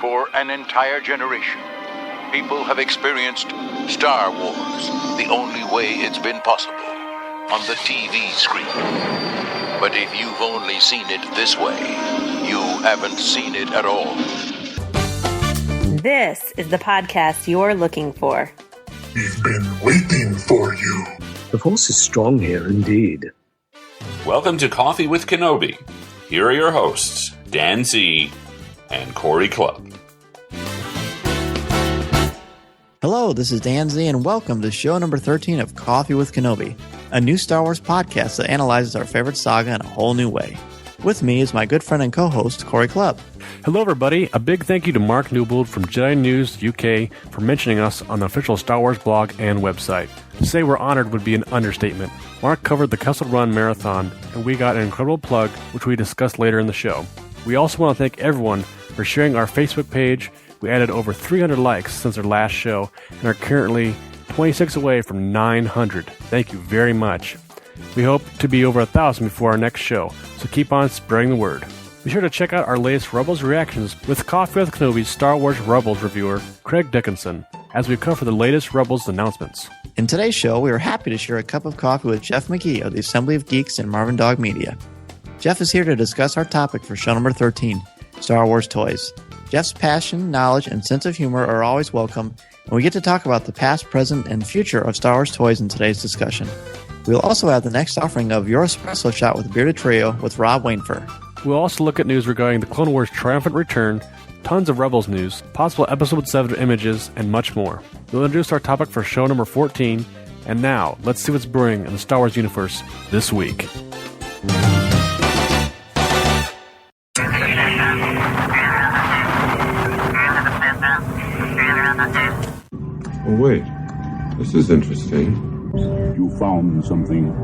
For an entire generation, people have experienced Star Wars the only way it's been possible, on the TV screen. But if you've only seen it this way, you haven't seen it at all. This is the podcast you're looking for. We've been waiting for you. The force is strong here indeed. Welcome to Coffee with Kenobi. Here are your hosts, Dan Z. and Corey Clubb. Hello, this is Dan Z, and welcome to show number 13 of Coffee with Kenobi, a new Star Wars podcast that analyzes our favorite saga in a whole new way. With me is my good friend and co-host, Corey Clubb. Hello, everybody. A big thank you to Mark Newbold from Jedi News UK for mentioning us on the official Star Wars blog and website. To say we're honored would be an understatement. Mark covered the Kessel Run Marathon, and we got an incredible plug, which we discussed later in the show. We also want to thank everyone for sharing our Facebook page. We added over 300 likes since our last show and are currently 26 away from 900. Thank you very much. We hope to be over 1,000 before our next show, so keep on spreading the word. Be sure to check out our latest Rebels reactions with Coffee with Kenobi's Star Wars Rebels reviewer, Craig Dickinson, as we cover the latest Rebels announcements. In today's show, we are happy to share a cup of coffee with Jeff McGee of the Assembly of Geeks and Marvin Dog Media. Jeff is here to discuss our topic for show number 13, Star Wars toys. Jeff's passion, knowledge, and sense of humor are always welcome, and we get to talk about the past, present, and future of Star Wars toys in today's discussion. We'll also have the next offering of Your Espresso Shot with Bearded Trio with Rob Wainfur. We'll also look at news regarding the Clone Wars Triumphant Return, tons of Rebels news, possible Episode 7 images, and much more. We'll introduce our topic for show number 14, and now, let's see what's brewing in the Star Wars universe this week. Oh, wait. This is interesting. You found something.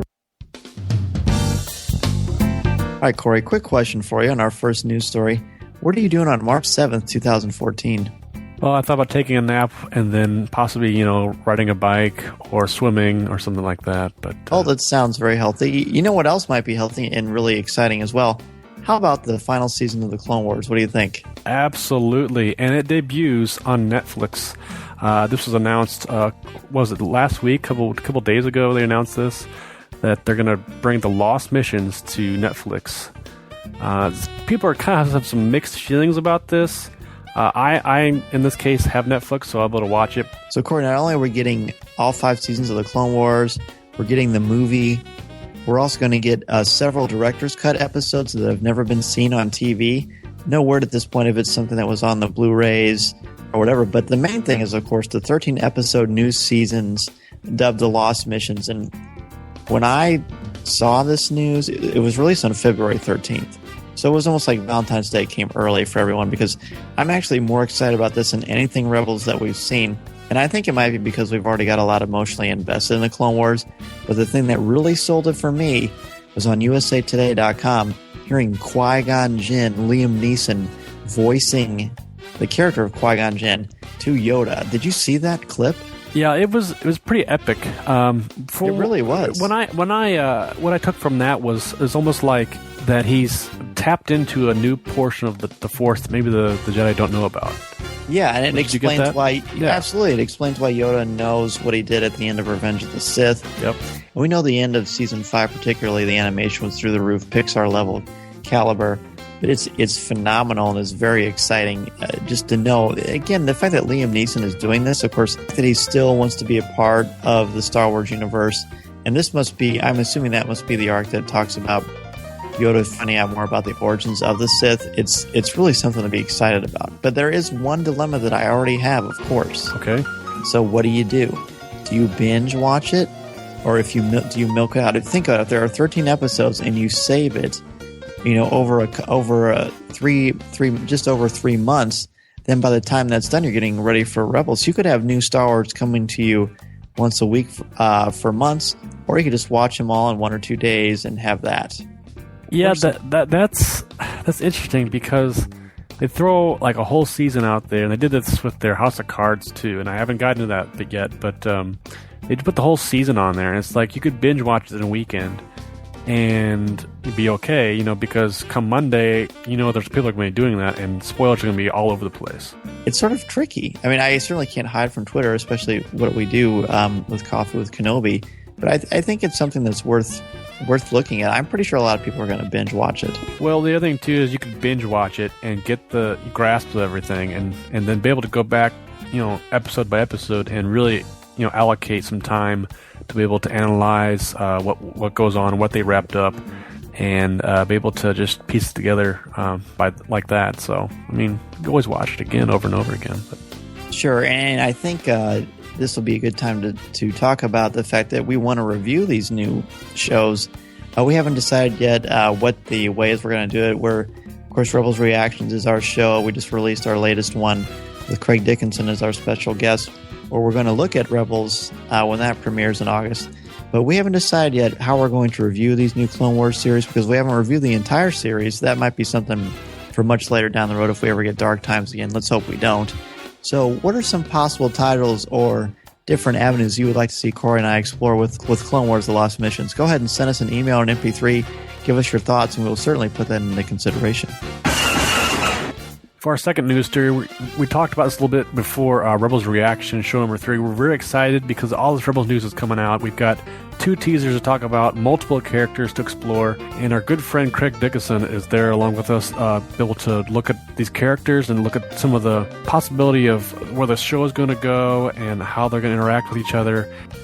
All right, Corey, quick question for you on our first news story. What are you doing on March 7th, 2014? Well, I thought about taking a nap and then possibly, riding a bike or swimming or something like that. But that sounds very healthy. You know what else might be healthy and really exciting as well? How about the final season of the Clone Wars? What do you think? Absolutely, and it debuts on Netflix. This was announced, was it last week? Couple days ago they announced this, that they're going to bring the Lost Missions to Netflix. People are kind of have some mixed feelings about this. I, in this case, have Netflix, so I'll be able to watch it. So, Corey, not only are we getting all 5 seasons of the Clone Wars, we're getting the movie. We're also going to get several director's cut episodes that have never been seen on TV. No word at this point if it's something that was on the Blu-rays or whatever. But the main thing is, of course, the 13-episode new seasons dubbed the Lost Missions. And when I saw this news, it was released on February 13th. So it was almost like Valentine's Day came early for everyone, because I'm actually more excited about this than anything Rebels that we've seen. And I think it might be because we've already got a lot emotionally invested in the Clone Wars. But the thing that really sold it for me was on usatoday.com, hearing Qui-Gon Jinn, Liam Neeson, voicing the character of Qui-Gon Jinn to Yoda. Did you see that clip? Yeah, it was pretty epic. It really was. What I took from that was almost like that he's tapped into a new portion of the Force that maybe the Jedi don't know about. Yeah, and it explains why. Yeah. Absolutely, it explains why Yoda knows what he did at the end of Revenge of the Sith. Yep. And we know the end of season 5, particularly the animation was through the roof, Pixar level caliber. But it's phenomenal and it's very exciting just to know. Again, the fact that Liam Neeson is doing this, of course, that he still wants to be a part of the Star Wars universe. And this must be, I'm assuming that must be the arc that talks about Yoda finding out more about the origins of the Sith. It's really something to be excited about. But there is one dilemma that I already have, of course. Okay. So what do you do? Do you binge watch it? Or do you milk it out? Think about it. If there are 13 episodes and you save it, over just over 3 months, then by the time that's done, you're getting ready for Rebels. You could have new Star Wars coming to you once a week for months, or you could just watch them all in 1 or 2 days and have that. Yeah, that's interesting, because they throw like a whole season out there, and they did this with their House of Cards too, and I haven't gotten to that bit yet, but they put the whole season on there, and it's like you could binge watch it in a weekend. and be okay, because come Monday, there's people are going to be doing that, and spoilers are going to be all over the place. It's sort of tricky. I mean, I certainly can't hide from Twitter, especially what we do with Coffee with Kenobi, but I think it's something that's worth looking at. I'm pretty sure a lot of people are going to binge watch it. Well, the other thing, too, is you can binge watch it and get the grasp of everything, and then be able to go back, episode by episode and really, allocate some time to be able to analyze what goes on, what they wrapped up, and be able to just piece it together like that. So, I mean, you can always watch it again over and over again. But. Sure, and I think this will be a good time to talk about the fact that we want to review these new shows. We haven't decided yet what the ways we're going to do it. Of course, Rebels Reactions is our show. We just released our latest one with Craig Dickinson as our special guest, where we're going to look at Rebels when that premieres in August. But we haven't decided yet how we're going to review these new Clone Wars series, because we haven't reviewed the entire series. That might be something for much later down the road if we ever get Dark Times again. Let's hope we don't. So what are some possible titles or different avenues you would like to see Corey and I explore with Clone Wars The Lost Missions? Go ahead and send us an email or an MP3. Give us your thoughts, and we'll certainly put that into consideration. For our second news story, we talked about this a little bit before Rebels Reaction, show number 3. We're very excited because all this Rebels news is coming out. We've got 2 teasers to talk about, multiple characters to explore, and our good friend Craig Dickinson is there along with us, be able to look at these characters and look at some of the possibility of where the show is going to go and how they're going to interact with each other.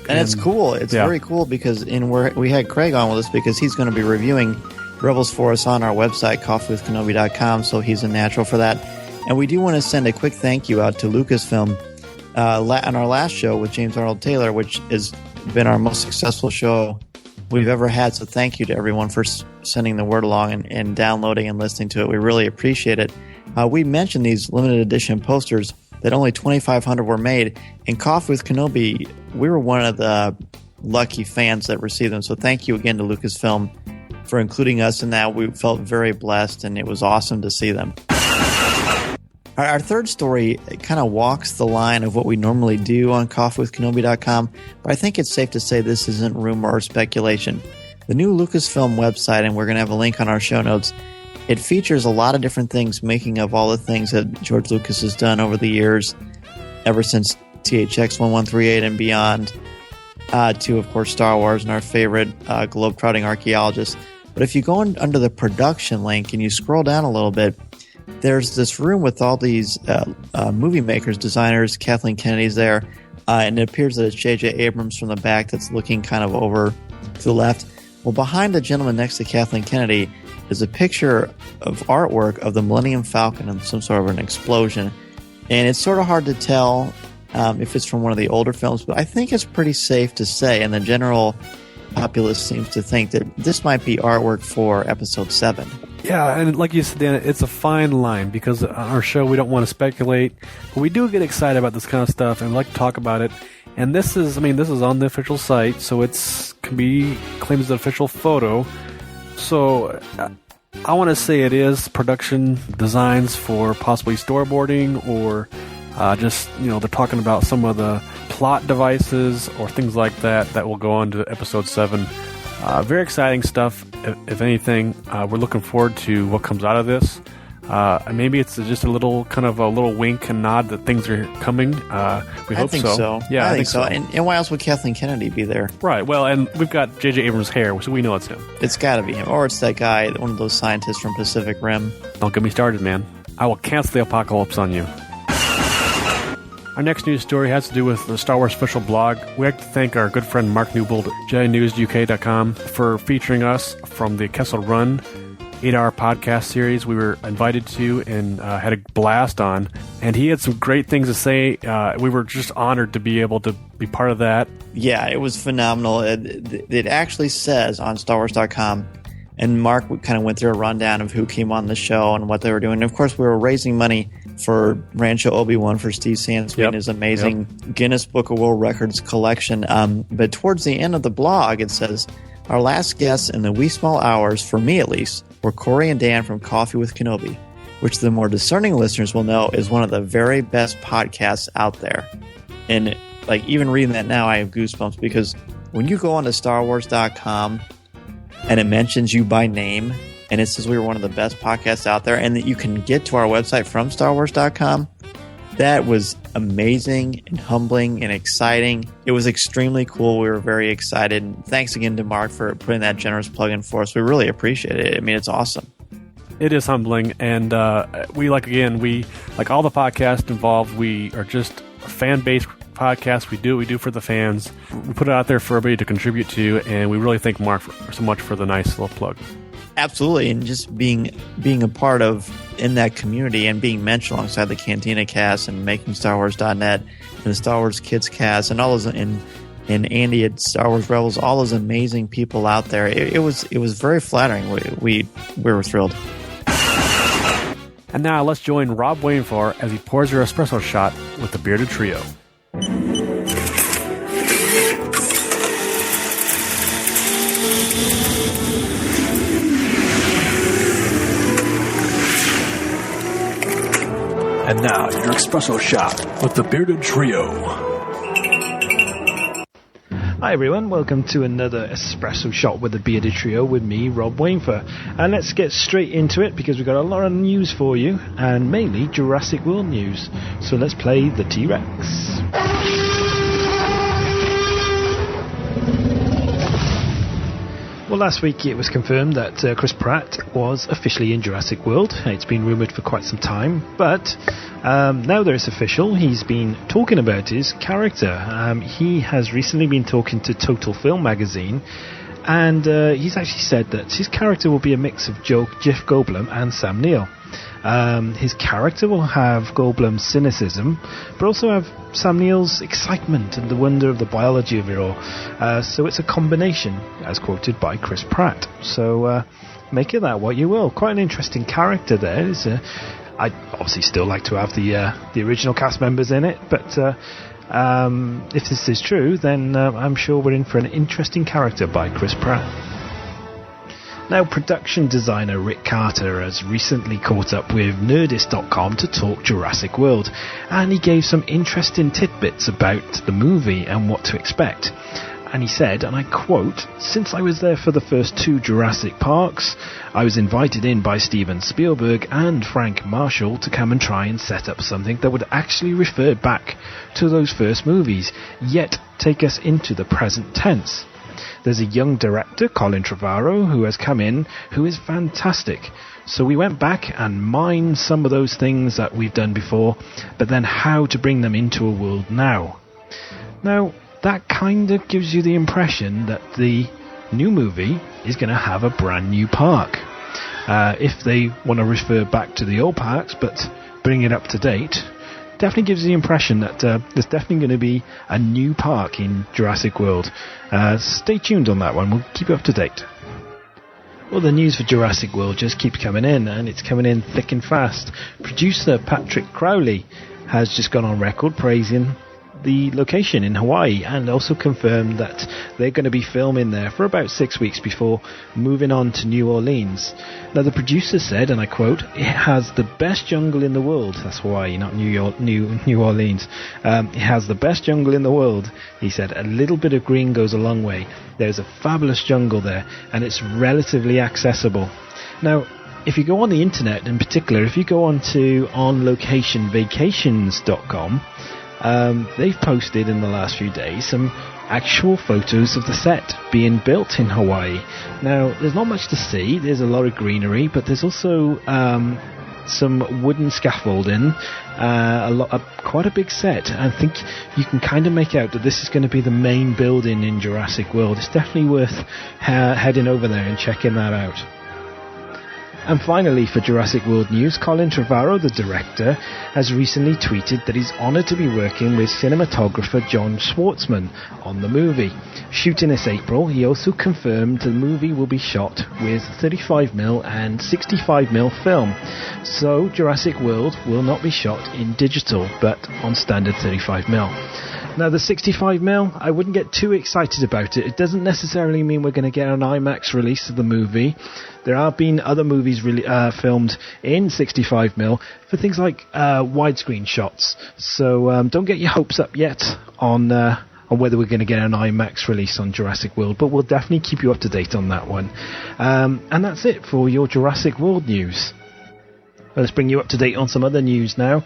And it's cool. It's very cool because we had Craig on with us because he's going to be reviewing Rebels for us on our website, coffeewithkenobi.com, so he's a natural for that. And we do want to send a quick thank you out to Lucasfilm on our last show with James Arnold Taylor, which has been our most successful show we've ever had. So thank you to everyone for sending the word along and downloading and listening to it. We really appreciate it. We mentioned these limited edition posters that only 2,500 were made. And Coffee with Kenobi, we were one of the lucky fans that received them. So thank you again to Lucasfilm for including us in that. We felt very blessed, and it was awesome to see them. Our third story kind of walks the line of what we normally do on coffeewithkenobi.com, but I think it's safe to say this isn't rumor or speculation. The new Lucasfilm website, and we're going to have a link on our show notes, it features a lot of different things, making of all the things that George Lucas has done over the years, ever since THX 1138 and beyond, to, of course, Star Wars and our favorite globe-trotting archaeologists. But if you go under the production link and you scroll down a little bit, there's this room with all these movie makers, designers. Kathleen Kennedy's there, and it appears that it's J.J. Abrams from the back that's looking kind of over to the left. Well, behind the gentleman next to Kathleen Kennedy is a picture of artwork of the Millennium Falcon and some sort of an explosion. And it's sort of hard to tell if it's from one of the older films, but I think it's pretty safe to say, and the general populace seems to think that this might be artwork for Episode 7. Yeah, and like you said, Dan, it's a fine line because on our show we don't want to speculate, but we do get excited about this kind of stuff and like to talk about it. And this is on the official site, so can be claimed as an official photo. So I want to say it is production designs for possibly storyboarding or just, they're talking about some of the plot devices or things like that will go on to Episode 7. Very exciting stuff, if anything. We're looking forward to what comes out of this. Maybe it's just a little wink and nod that things are coming. We hope so. I think so. Yeah, I think so. And why else would Kathleen Kennedy be there? Right. Well, and we've got J.J. Abrams' hair, so we know it's him. It's got to be him. Or it's that guy, one of those scientists from Pacific Rim. Don't get me started, man. I will cancel the apocalypse on you. Our next news story has to do with the Star Wars official blog. We like to thank our good friend Mark Newbold at JediNewsUK.com for featuring us from the Kessel Run 8-hour podcast series we were invited to and had a blast on. And he had some great things to say. We were just honored to be able to be part of that. Yeah, it was phenomenal. It actually says on StarWars.com, and Mark kind of went through a rundown of who came on the show and what they were doing. And of course, we were raising money for Rancho Obi-Wan for Steve Sansweet and his amazing Guinness Book of World Records collection. But towards the end of the blog, it says, our last guests in the wee small hours, for me at least, were Corey and Dan from Coffee with Kenobi, which the more discerning listeners will know is one of the very best podcasts out there. And even reading that now, I have goosebumps because when you go onto StarWars.com, and it mentions you by name, and it says we were one of the best podcasts out there, and that you can get to our website from StarWars.com. That was amazing and humbling and exciting. It was extremely cool. We were very excited. And thanks again to Mark for putting that generous plug in for us. We really appreciate it. I mean, it's awesome. It is humbling, and we like all the podcasts involved. We are just a fan-based podcast. We do what we do for the fans. We put it out there for everybody to contribute to, and we really thank Mark so much for the nice little plug. Absolutely, and just being a part of in that community and being mentioned alongside the Cantina cast and Making Star Wars.net and the Star Wars Kids cast and all those and Andy at Star Wars Rebels, all those amazing people out there. It was very flattering. We were thrilled. And now let's join Rob Wainfur as he pours your espresso shot with the Bearded Trio. And now, your espresso shot with the Bearded Trio. Hi everyone, welcome to another Espresso Shot with the Bearded Trio with me, Rob Wainfur. And let's get straight into it because we've got a lot of news for you, and mainly Jurassic World news. So let's play the T-Rex. Well, last week it was confirmed that Chris Pratt was officially in Jurassic World. It's been rumoured for quite some time, but now that it's official, he's been talking about his character. He has recently been talking to Total Film magazine, and he's actually said that his character will be a mix of Jeff Goldblum and Sam Neill. His character will have Goldblum's cynicism, but also have Sam Neill's excitement and the wonder of the biology of it all. So it's a combination, as quoted by Chris Pratt. So make of that what you will. Quite an interesting character there. I'd obviously still like to have the original cast members in it, but if this is true, then I'm sure we're in for an interesting character by Chris Pratt. Now, production designer Rick Carter has recently caught up with Nerdist.com to talk Jurassic World, and he gave some interesting tidbits about the movie and what to expect. And he said, and I quote, "Since I was there for the first 2 Jurassic Parks, I was invited in by Steven Spielberg and Frank Marshall to come and try and set up something that would actually refer back to those first movies, yet take us into the present tense. There's a young director, Colin Trevorrow, who has come in, who is fantastic. So we went back and mined some of those things that we've done before, but then how to bring them into a world now." Now, that kind of gives you the impression that the new movie is going to have a brand new park. If they want to refer back to the old parks, but bring it up to date, definitely gives the impression that there's definitely going to be a new park in Jurassic World. Stay tuned on that one. We'll keep you up to date. Well, the news for Jurassic World just keeps coming in, and it's coming in thick and fast. Producer Patrick Crowley has just gone on record praising the location in Hawaii, and also confirmed that they're going to be filming there for about 6 weeks before moving on to New Orleans. Now, the producer said, and I quote, "It has the best jungle in the world." That's Hawaii, not New Orleans. "It has the best jungle in the world," he said. "A little bit of green goes a long way. There's a fabulous jungle there, and it's relatively accessible." Now, if you go on the internet, in particular, if you go on to onlocationvacations.com, they've posted in the last few days some actual photos of the set being built in Hawaii. Now, there's not much to see. There's a lot of greenery, but there's also some wooden scaffolding, quite a big set. I think you can kind of make out that this is going to be the main building in Jurassic World. It's definitely worth heading over there and checking that out. And finally, for Jurassic World news, Colin Trevorrow, the director, has recently tweeted that he's honoured to be working with cinematographer John Schwartzman on the movie. Shooting this April, he also confirmed the movie will be shot with 35mm and 65mm film. So Jurassic World will not be shot in digital, but on standard 35mm. Now, the 65mm, I wouldn't get too excited about it. It doesn't necessarily mean we're going to get an IMAX release of the movie. There have been other movies filmed in 65mm for things like widescreen shots. So don't get your hopes up yet on on whether we're going to get an IMAX release on Jurassic World, but we'll definitely keep you up to date on that one. And that's it for your Jurassic World news. Let's bring you up to date on some other news now.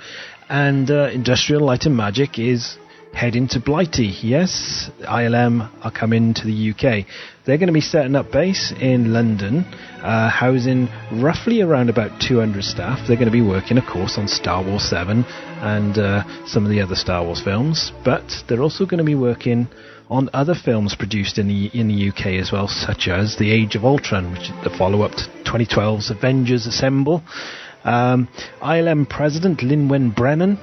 And Industrial Light and Magic is heading to Blighty. Yes, ILM are coming to the UK. They're going to be setting up base in London, housing roughly around about 200 staff. They're going to be working, of course, on Star Wars 7 and some of the other Star Wars films, but they're also going to be working on other films produced in the UK as well, such as The Age of Ultron, which is the follow-up to 2012's Avengers Assemble. ILM President Lin-Wen Brennan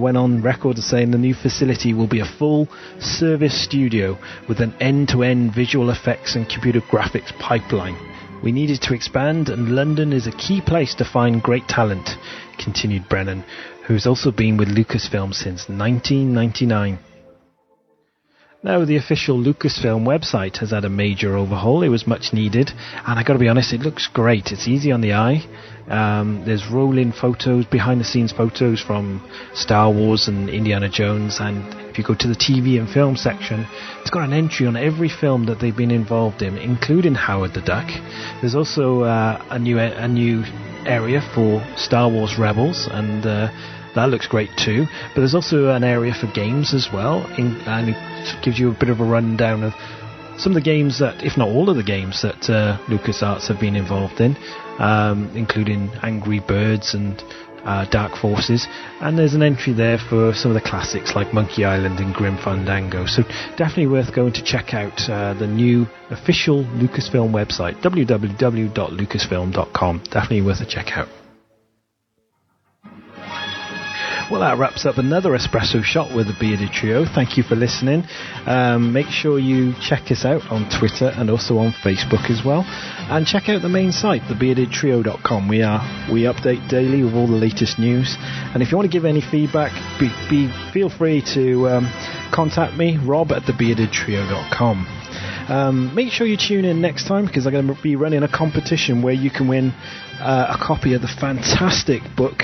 went on record as saying the new facility will be a full-service studio with an end-to-end visual effects and computer graphics pipeline. We needed to expand, and London is a key place to find great talent, continued Brennan, who's also been with Lucasfilm since 1999. Now, the official Lucasfilm website has had a major overhaul. It was much needed, and I got to be honest, it looks great. It's easy on the eye. There's roll-in photos, behind-the-scenes photos from Star Wars and Indiana Jones, and if you go to the TV and film section, it's got an entry on every film that they've been involved in, including Howard the Duck. There's also a new area for Star Wars Rebels, and that looks great too. But there's also an area for games as well, and it gives you a bit of a rundown of some of the games that, if not all of the games that LucasArts have been involved in, including Angry Birds and Dark Forces. And there's an entry there for some of the classics like Monkey Island and Grim Fandango. So definitely worth going to check out the new official Lucasfilm website, www.lucasfilm.com. Definitely worth a check out. Well, that wraps up another Espresso Shot with the Bearded Trio. Thank you for listening. Make sure you check us out on Twitter and also on Facebook as well. And check out the main site, thebeardedtrio.com. We update daily with all the latest news. And if you want to give any feedback, feel free to contact me, Rob at thebeardedtrio.com. Make sure you tune in next time, because I'm going to be running a competition where you can win a copy of the fantastic book,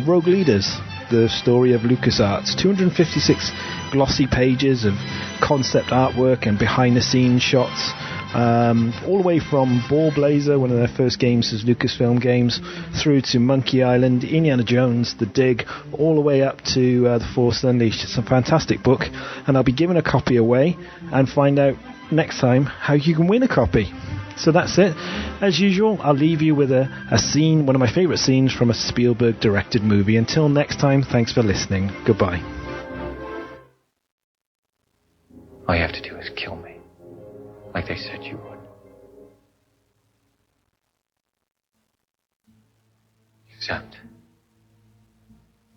Rogue Leaders, the story of LucasArts. 256 glossy pages of concept artwork and behind-the-scenes shots, all the way from Ball Blazer, one of their first games as Lucasfilm games, through to Monkey Island, Indiana Jones, The Dig, all the way up to The Force Unleashed. It's a fantastic book, and I'll be giving a copy away and find out next time how you can win a copy. So that's it. As usual, I'll leave you with a scene, one of my favourite scenes from a Spielberg-directed movie. Until next time, thanks for listening. Goodbye. All you have to do is kill me, like they said you would. Except,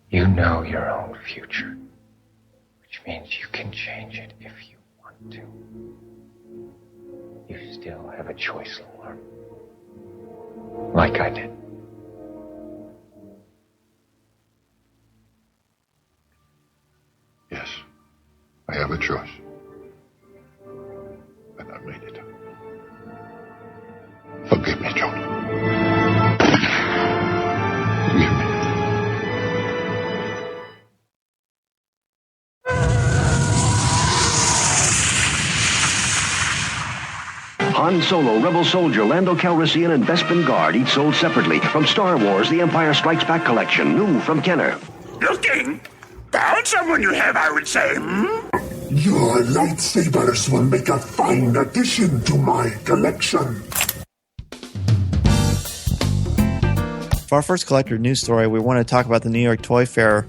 you know your own future, which means you can change it if you want to. You still have a choice, Lord. Like I did. Yes, I have a choice. And I made it. Forgive me, John. Forgive me. Han Solo, Rebel Soldier, Lando Calrissian, and Bespin Guard, each sold separately. From Star Wars, The Empire Strikes Back collection, new from Kenner. Looking? Found someone you have, I would say, Your lightsabers will make a fine addition to my collection. For our first collector news story, we want to talk about the New York Toy Fair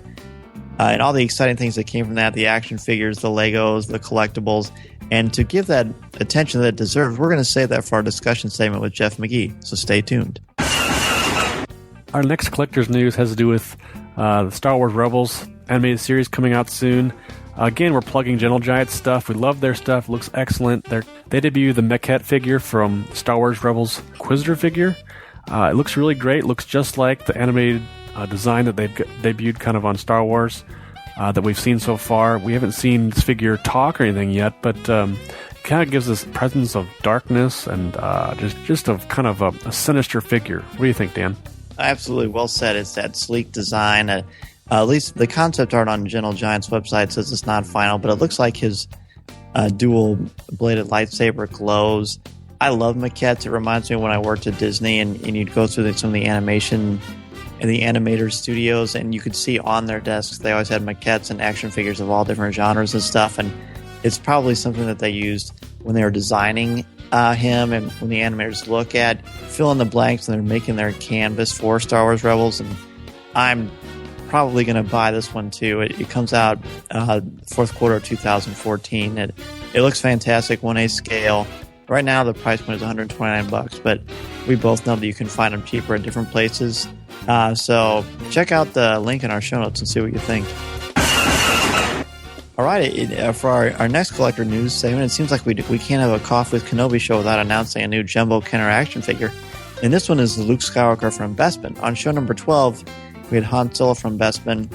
and all the exciting things that came from that, the action figures, the Legos, the collectibles. And to give that attention that it deserves, we're going to save that for our discussion segment with Jeff McGee. So stay tuned. Our next collector's news has to do with the Star Wars Rebels animated series coming out soon. Again, we're plugging Gentle Giant stuff. We love their stuff. It looks excellent. They debut the Mechette figure from Star Wars Rebels Inquisitor figure. It looks really great. It looks just like the animated design that they've debuted kind of on Star Wars that we've seen so far. We haven't seen this figure talk or anything yet, but kind of gives this presence of darkness and just a kind of a sinister figure. What do you think, Dan? Absolutely, well said. It's that sleek design, At least the concept art on Gentle Giant's website says it's not final, but it looks like his dual-bladed lightsaber glows. I love maquettes. It reminds me of when I worked at Disney, and you'd go through some of the animation in the animators studios, and you could see on their desks they always had maquettes and action figures of all different genres and stuff, and it's probably something that they used when they were designing him, and when the animators look at fill in the blanks and they're making their canvas for Star Wars Rebels. And I'm probably going to buy this one too. It comes out fourth quarter of 2014. It looks fantastic, 1/8 scale. Right now the price point is $129, but we both know that you can find them cheaper at different places. So check out the link in our show notes and see what you think. All right, for our next collector news segment, it seems like we can't have a Coffee with Kenobi show without announcing a new Jumbo Kenner action figure. And this one is Luke Skywalker from Bespin. On show number 12, we had Han Solo from Bespin,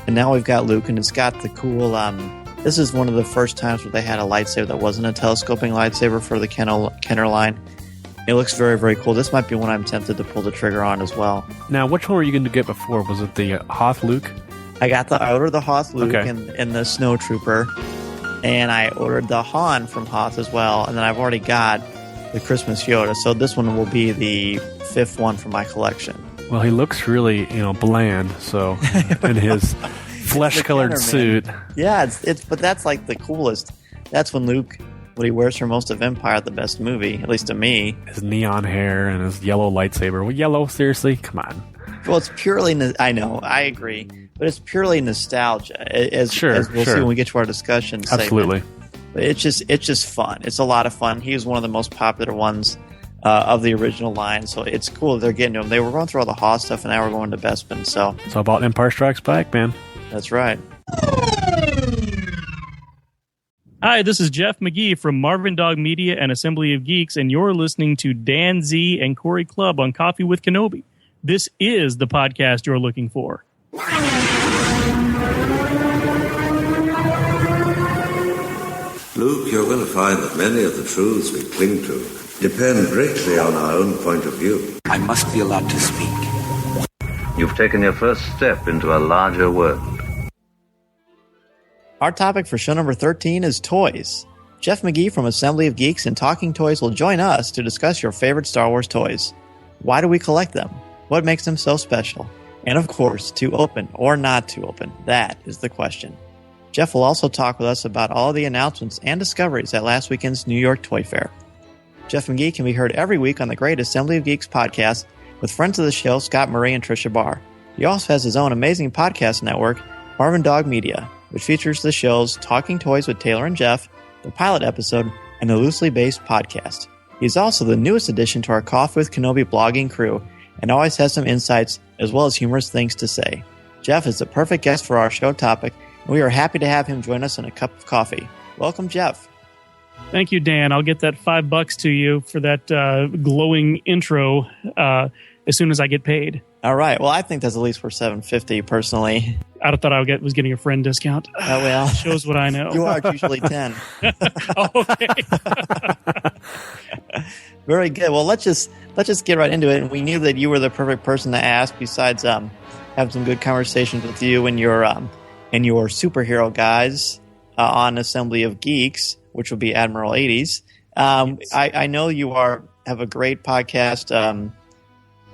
and now we've got Luke, and it's got the cool... this is one of the first times where they had a lightsaber that wasn't a telescoping lightsaber for the Kenner line. It looks very, very cool. This might be one I'm tempted to pull the trigger on as well. Now, which one were you going to get before? Was it the Hoth Luke? I ordered the Hoth Luke okay. and the Snow Trooper, and I ordered the Han from Hoth as well, and then I've already got the Christmas Yoda, so this one will be the fifth one from my collection. Well, he looks really, bland, so in his flesh-colored suit. Yeah, but that's like the coolest. That's when Luke, what he wears for most of Empire, the best movie, at least to me. His neon hair and his yellow lightsaber. Well, yellow, seriously? Come on. Well, it's purely, I know, I agree, but it's purely nostalgia, as we'll see when we get to our discussion segment. Absolutely. But it's just fun. It's a lot of fun. He was one of the most popular ones of the original line, so it's cool that they're getting to him. They were going through all the Hoth stuff, and now we're going to Bespin, so... It's all about Empire Strikes Back, man. That's right. Hi, this is Jeff McGee from Marvin Dog Media and Assembly of Geeks, and you're listening to Dan Z and Corey Clubb on Coffee with Kenobi. This is the podcast you're looking for. Luke, you're going to find that many of the truths we cling to depend greatly on our own point of view. I must be allowed to speak. You've taken your first step into a larger world. Our topic for show number 13 is toys. Jeff McGee from Assembly of Geeks and Talking Toys will join us to discuss your favorite Star Wars toys. Why do we collect them? What makes them so special? And of course, to open or not to open, that is the question. Jeff will also talk with us about all of the announcements and discoveries at last weekend's New York Toy Fair. Jeff McGee can be heard every week on the great Assembly of Geeks podcast with friends of the show Scott Murray and Tricia Barr. He also has his own amazing podcast network, Marvin Dog Media, which features the shows Talking Toys with Taylor and Jeff, the pilot episode, and the Loosely Based podcast. He's also the newest addition to our Coffee with Kenobi blogging crew and always has some insights as well as humorous things to say. Jeff is the perfect guest for our show topic, and we are happy to have him join us in a cup of coffee. Welcome, Jeff. Thank you, Dan. I'll get that $5 to you for that glowing intro as soon as I get paid. All right. Well, I think that's at least worth $7.50 personally. I thought I was getting a friend discount. Oh, well. Shows what I know. You are usually 10. Oh, okay. Very good. Well, let's just get right into it. And we knew that you were the perfect person to ask. Besides, have some good conversations with you and your superhero guys on Assembly of Geeks, which will be Admiral 80s. I know you have a great podcast,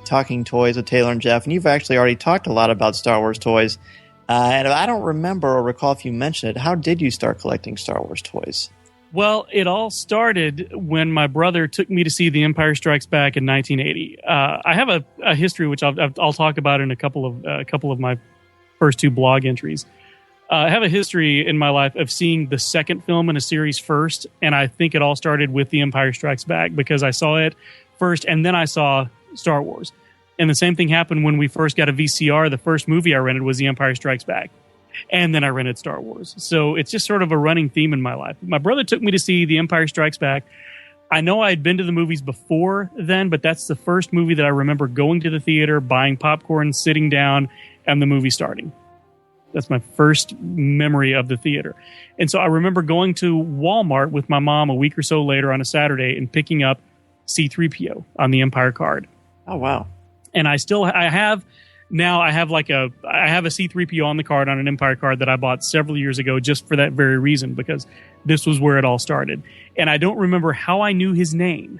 Talking Toys with Taylor and Jeff, and you've actually already talked a lot about Star Wars toys. And I don't remember or recall if you mentioned it. How did you start collecting Star Wars toys? Well, it all started when my brother took me to see The Empire Strikes Back in 1980. I have a history which I'll talk about in a couple of my first two blog entries. I have a history in my life of seeing the second film in a series first, and I think it all started with The Empire Strikes Back because I saw it first, and then I saw Star Wars. And the same thing happened when we first got a VCR. The first movie I rented was The Empire Strikes Back. And then I rented Star Wars. So it's just sort of a running theme in my life. My brother took me to see The Empire Strikes Back. I know I had been to the movies before then, but that's the first movie that I remember going to the theater, buying popcorn, sitting down, and the movie starting. That's my first memory of the theater. And so I remember going to Walmart with my mom a week or so later on a Saturday and picking up C-3PO on the Empire card. Oh, wow. And I have now I have a C-3PO on the card, on an Empire card that I bought several years ago just for that very reason, because this was where it all started. And I don't remember how I knew his name,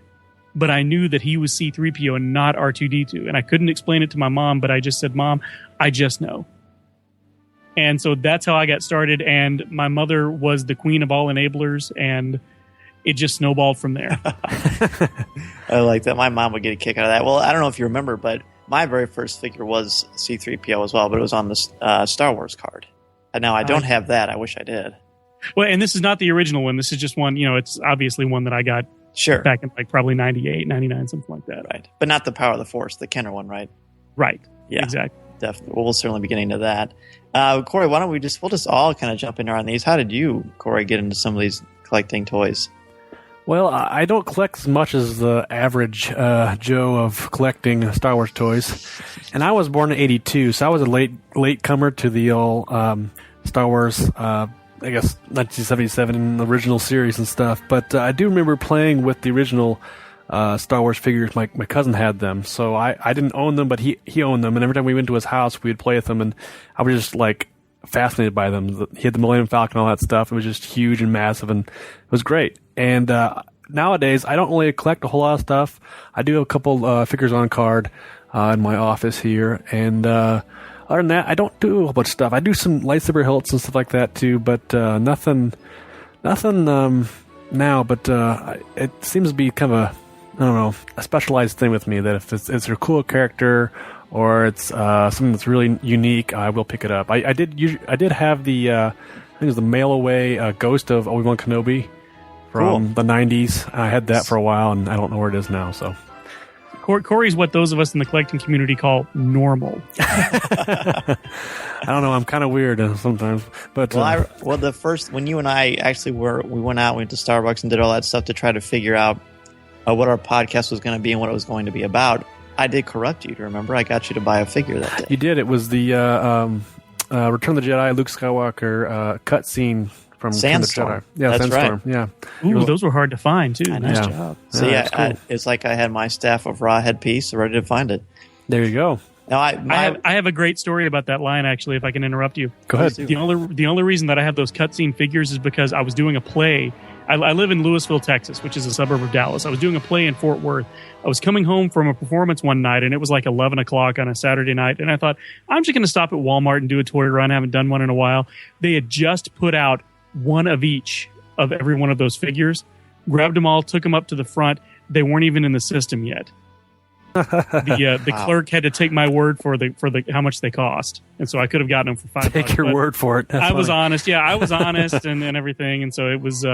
but I knew that he was C-3PO and not R2-D2. And I couldn't explain it to my mom, but I just said, Mom, I just know. And so that's how I got started. And my mother was the queen of all enablers, and it just snowballed from there. I like that. My mom would get a kick out of that. Well, I don't know if you remember, but my very first figure was C-3PO as well, but it was on the Star Wars card. And now I don't have that. I wish I did. Well, and this is not the original one. This is just one, it's obviously one that I got back in like probably 98, 99, something like that. Right. But not the Power of the Force, the Kenner one, right? Right. Yeah. Exactly. Definitely. Well, we'll certainly be getting to that. Corey, why don't we'll just all kind of jump in on these. How did you, Corey, get into some of these collecting toys? Well, I don't collect as much as the average Joe of collecting Star Wars toys. And I was born in 82, so I was a late comer to the old Star Wars, I guess, 1977 original series and stuff. But I do remember playing with the original Star Wars figures. My cousin had them, so I didn't own them, but he owned them. And every time we went to his house, we would play with them, and I was just like fascinated by them. He had the Millennium Falcon and all that stuff. It was just huge and massive, and it was great. And nowadays, I don't really collect a whole lot of stuff. I do have a couple figures on card in my office here, and other than that, I don't do a whole bunch of stuff. I do some lightsaber hilts and stuff like that too, but nothing now. But it seems to be kind of a specialized thing with me, that if it's a cool character or it's something that's really unique, I will pick it up. I did have the I think it was the mail away Ghost of Obi-Wan Kenobi from the 90s. I had that for a while, and I don't know where it is now. So Corey's what those of us in the collecting community call normal. I don't know. I'm kind of weird sometimes. But when you and I actually we went out to Starbucks and did all that stuff to try to figure out what our podcast was going to be and what it was going to be about. I did corrupt you. Do you remember? I got you to buy a figure that day. You did. It was the Return of the Jedi Luke Skywalker cutscene from Sandstorm. Return of the Jedi. Yeah, that's Sandstorm. Right. Yeah. Ooh, those were hard to find too. Nice job. So cool. It's like I had my staff of raw headpiece ready to find it. There you go. Now I have a great story about that line, actually, if I can interrupt you. Go ahead. The only reason that I have those cutscene figures is because I was doing a play. I live in Louisville, Texas, which is a suburb of Dallas. I was doing a play in Fort Worth. I was coming home from a performance one night, and it was like 11 o'clock on a Saturday night. And I thought, I'm just going to stop at Walmart and do a toy run. I haven't done one in a while. They had just put out one of each of every one of those figures. Grabbed them all, took them up to the front. They weren't even in the system yet. The clerk had to take my word for the how much they cost, and so I could have gotten them for $5. Take your word for it. I was honest. Yeah, I was honest and everything, and so it was.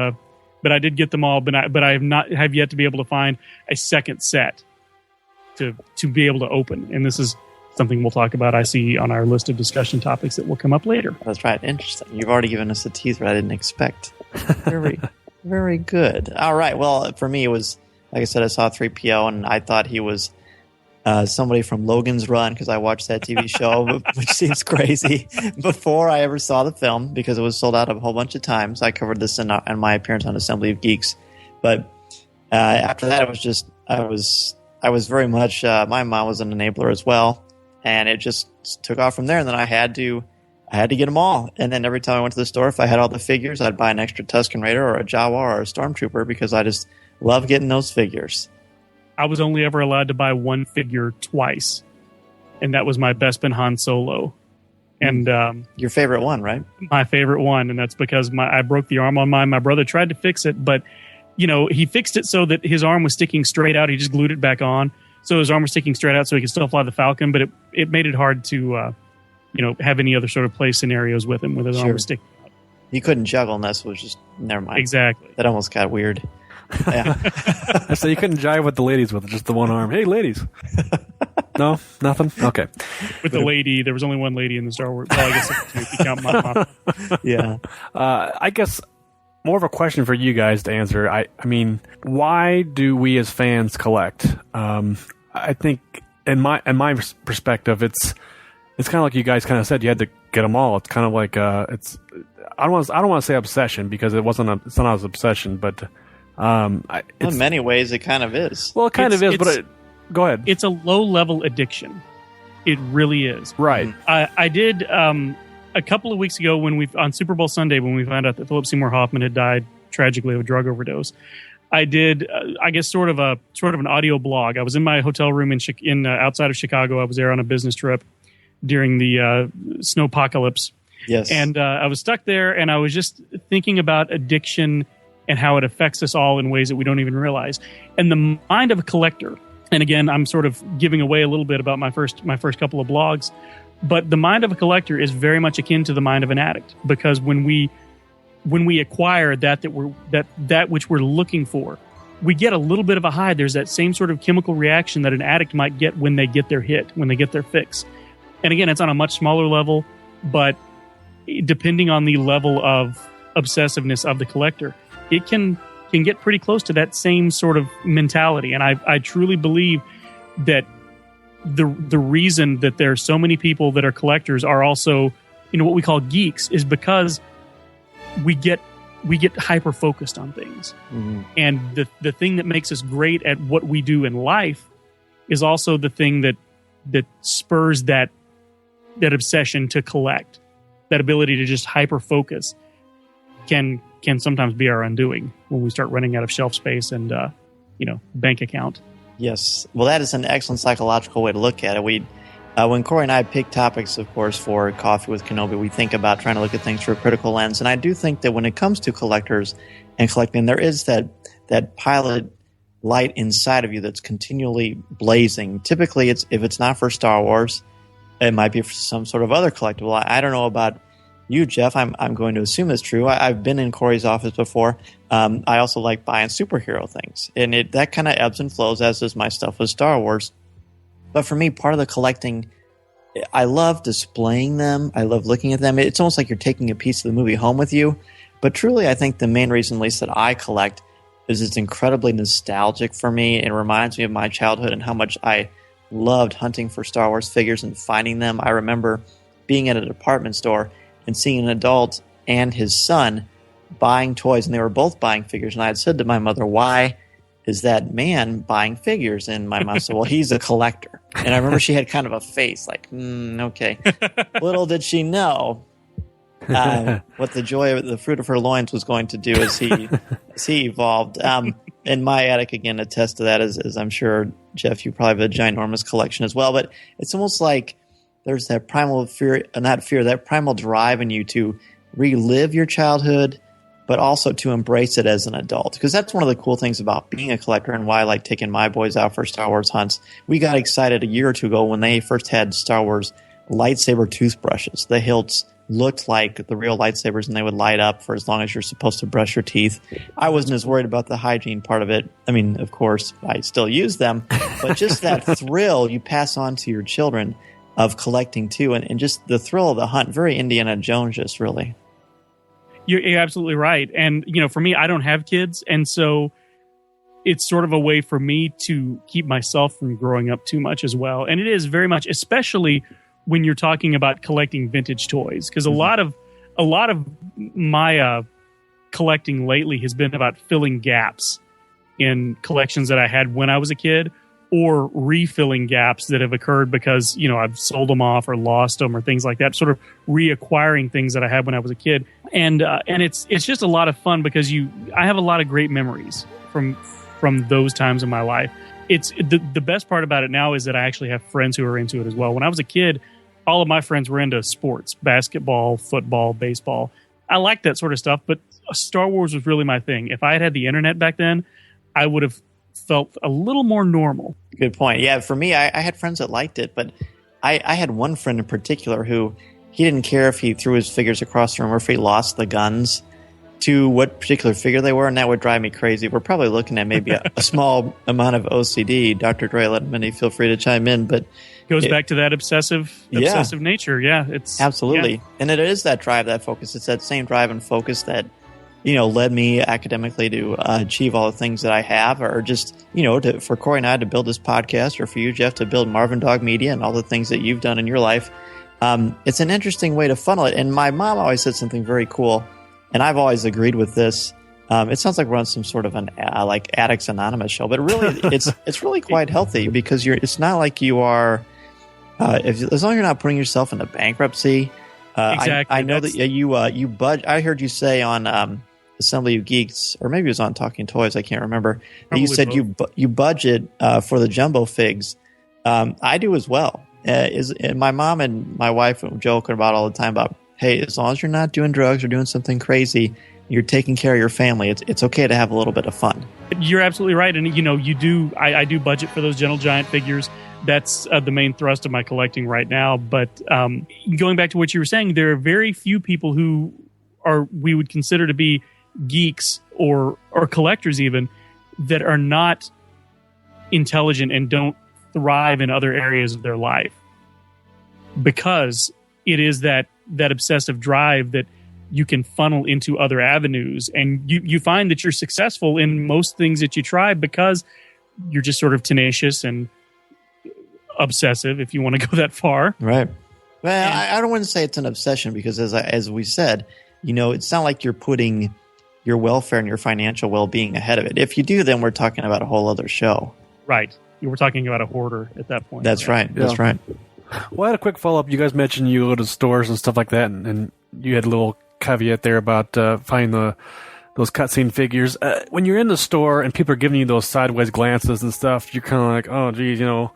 But I did get them all. But I have yet to be able to find a second set to be able to open. And this is something we'll talk about. I see on our list of discussion topics that will come up later. That's right. Interesting. You've already given us a teaser I didn't expect. Very, very good. All right. Well, for me, it was like I said. I saw 3PO, and I thought he was somebody from Logan's Run, because I watched that TV show, which seems crazy, before I ever saw the film, because it was sold out a whole bunch of times. I covered this in my appearance on Assembly of Geeks. But after that, it was just I was very much my mom was an enabler as well, and it just took off from there. And then I had to get them all. And then every time I went to the store, if I had all the figures, I'd buy an extra Tusken Raider or a Jawa or a Stormtrooper, because I just love getting those figures. I was only ever allowed to buy one figure twice, and that was my Bespin Han Solo. And your favorite one, right? My favorite one, and that's because I broke the arm on mine. My brother tried to fix it, but he fixed it so that his arm was sticking straight out. He just glued it back on, so his arm was sticking straight out, so he could still fly the Falcon. But it made it hard to have any other sort of play scenarios with him with his arm was sticking out. You couldn't juggle, and that was just never mind. Exactly. That almost got weird. Yeah. So you couldn't jive with the ladies with just the one arm. Hey, ladies. No, nothing. Okay. With the lady, there was only one lady in the Star Wars. Well, I guess if you count my mom. Yeah. I guess more of a question for you guys to answer. I mean, why do we as fans collect? I think in my perspective, it's kind of like you guys kind of said. You had to get them all. It's kind of like it's. I don't want to say obsession, because it's not an obsession, but. In many ways, it kind of is. Well, it kind of is, but go ahead. It's a low-level addiction. It really is. Right. I did a couple of weeks ago on Super Bowl Sunday when we found out that Philip Seymour Hoffman had died tragically of a drug overdose. I did, I guess, sort of an audio blog. I was in my hotel room in outside of Chicago. I was there on a business trip during the snowpocalypse. Yes. And I was stuck there, and I was just thinking about addiction and how it affects us all in ways that we don't even realize. And the mind of a collector, and again, I'm sort of giving away a little bit about my first couple of blogs, but the mind of a collector is very much akin to the mind of an addict, because when we acquire that which we're looking for, we get a little bit of a high. There's that same sort of chemical reaction that an addict might get when they get their hit, when they get their fix. And again, it's on a much smaller level, but depending on the level of obsessiveness of the collector, it can get pretty close to that same sort of mentality. And I truly believe that the reason that there are so many people that are collectors are also, what we call geeks, is because we get hyper focused on things. Mm-hmm. And the thing that makes us great at what we do in life is also the thing that spurs that obsession to collect. That ability to just hyper focus can sometimes be our undoing when we start running out of shelf space and bank account. Yes. Well, that is an excellent psychological way to look at it. When Corey and I pick topics, of course, for Coffee with Kenobi, we think about trying to look at things through a critical lens. And I do think that when it comes to collectors and collecting, there is that pilot light inside of you that's continually blazing. Typically, if it's not for Star Wars, it might be for some sort of other collectible. I don't know about you, Jeff. I'm going to assume it's true. I've been in Corey's office before. I also like buying superhero things. And that kind of ebbs and flows, as does my stuff with Star Wars. But for me, part of the collecting, I love displaying them. I love looking at them. It's almost like you're taking a piece of the movie home with you. But truly, I think the main reason, at least, that I collect is it's incredibly nostalgic for me. It reminds me of my childhood and how much I loved hunting for Star Wars figures and finding them. I remember being at a department store and seeing an adult and his son buying toys, and they were both buying figures. And I had said to my mother, why is that man buying figures? And my mom said, well, he's a collector. And I remember she had kind of a face like, okay. Little did she know what the joy of the fruit of her loins was going to do as he evolved. And my attic, again, attests to that, as I'm sure, Jeff, you probably have a ginormous collection as well. But it's almost like there's that primal fear, that primal drive in you to relive your childhood, but also to embrace it as an adult. Because that's one of the cool things about being a collector and why I like taking my boys out for Star Wars hunts. We got excited a year or two ago when they first had Star Wars lightsaber toothbrushes. The hilts looked like the real lightsabers, and they would light up for as long as you're supposed to brush your teeth. I wasn't as worried about the hygiene part of it. I mean, of course, I still use them, but just that thrill you pass on to your children of collecting too, and just the thrill of the hunt. Very Indiana Jones-ish, really. You're absolutely right. And, for me, I don't have kids, and so it's sort of a way for me to keep myself from growing up too much as well. And it is very much, especially when you're talking about collecting vintage toys, because a lot of my collecting lately has been about filling gaps in collections that I had when I was a kid, or refilling gaps that have occurred because I've sold them off or lost them or things like that. Sort of reacquiring things that I had when I was a kid, and it's just a lot of fun because I have a lot of great memories from those times in my life. It's the best part about it now is that I actually have friends who are into it as well. When I was a kid, all of my friends were into sports, basketball, football, baseball. I liked that sort of stuff, but Star Wars was really my thing. If I had the internet back then, I would have felt a little more normal. Good point. Yeah, for me, I had friends that liked it, but I had one friend in particular who he didn't care if he threw his figures across the room or if he lost the guns to what particular figure they were, and that would drive me crazy. We're probably looking at maybe a small amount of OCD. Dr. Dre, let Minnie feel free to chime in, but goes back to that obsessive nature. Yeah, it's absolutely. Yeah. And it is that drive, that focus. It's that same drive and focus that led me academically to achieve all the things that I have, or just for Corey and I to build this podcast, or for you, Jeff, to build Marvin Dog Media and all the things that you've done in your life. It's an interesting way to funnel it. And my mom always said something very cool, and I've always agreed with this. It sounds like we're on some sort of an like Addicts Anonymous show, but really, it's really quite healthy because it's not like you are as long as you're not putting yourself into bankruptcy. Exactly. I know that you budget. I heard you say on Assembly of Geeks, or maybe it was on Talking Toys. I can't remember. You said you budget for the jumbo figs. I do as well. And my mom and my wife were joking about all the time about, hey, as long as you're not doing drugs or doing something crazy, you're taking care of your family. It's okay to have a little bit of fun. You're absolutely right, and you do. I do budget for those Gentle Giant figures. That's the main thrust of my collecting right now. But going back to what you were saying, there are very few people who we would consider to be geeks or collectors even that are not intelligent and don't thrive in other areas of their life, because it is that obsessive drive that you can funnel into other avenues, and you find that you're successful in most things that you try because you're just sort of tenacious and obsessive, if you want to go that far. Right. Well, I don't want to say it's an obsession, because as we said, it's not like you're putting your welfare and your financial well-being ahead of it. If you do, then we're talking about a whole other show. Right. You were talking about a hoarder at that point. That's right. Yeah. That's right. Well, I had a quick follow-up. You guys mentioned you go to stores and stuff like that, and you had a little caveat there about finding those cutscene figures. When you're in the store and people are giving you those sideways glances and stuff, you're kind of like, oh, geez, do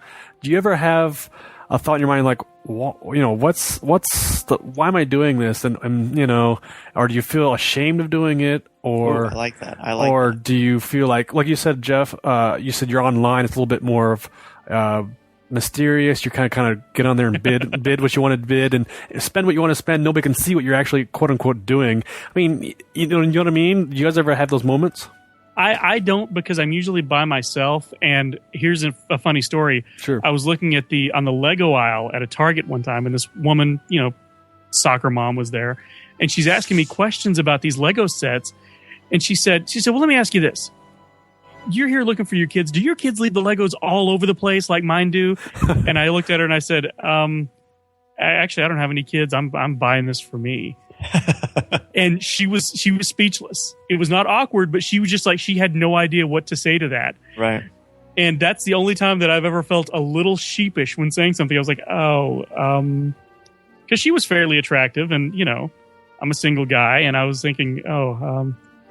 you ever have a thought in your mind like, why am I doing this? And or do you feel ashamed of doing it? Or I like that. Or do you feel like you said, Jeff, you said you're online. It's a little bit more of mysterious. You kind of get on there and bid what you want to bid and spend what you want to spend. Nobody can see what you're actually quote unquote doing. I mean, you know what I mean? Do you guys ever have those moments? I don't, because I'm usually by myself. And here's a funny story. Sure. I was looking on the Lego aisle at a Target one time, and this woman, soccer mom, was there, and she's asking me questions about these Lego sets. And she said, well, let me ask you this. You're here looking for your kids. Do your kids leave the Legos all over the place like mine do? And I looked at her and I said, actually, I don't have any kids. I'm buying this for me. And she was speechless. It was not awkward, but she was just like, she had no idea what to say to that. Right. And that's the only time that I've ever felt a little sheepish when saying something. I was like, because she was fairly attractive, and I'm a single guy, and I was thinking,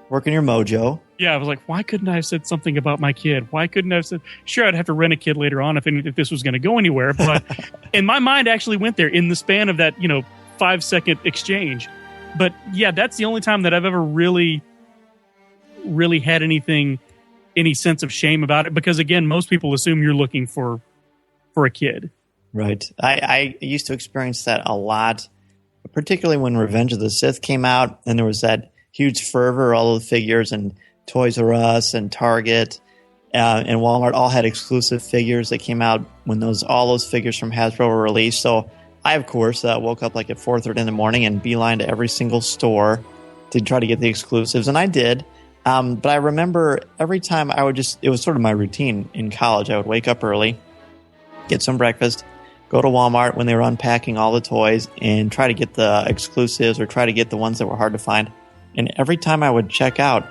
working your mojo. Yeah, I was like, why couldn't I have said something about my kid? Why couldn't I have said, sure, I'd have to rent a kid later on if this was going to go anywhere. But and my mind actually went there in the span of that 5-second exchange. But yeah, that's the only time that I've ever really, really had any sense of shame about it. Because again, most people assume you're looking for a kid. Right. I used to experience that a lot, particularly when Revenge of the Sith came out, and there was that huge fervor. All the figures, and Toys R Us and Target and Walmart all had exclusive figures that came out when all those figures from Hasbro were released. So I, of course, woke up like at 4:30 in the morning and beeline to every single store to try to get the exclusives, and I did. But I remember every time it was sort of my routine in college. I would wake up early, get some breakfast, go to Walmart when they were unpacking all the toys, and try to get the exclusives or try to get the ones that were hard to find. And every time I would check out,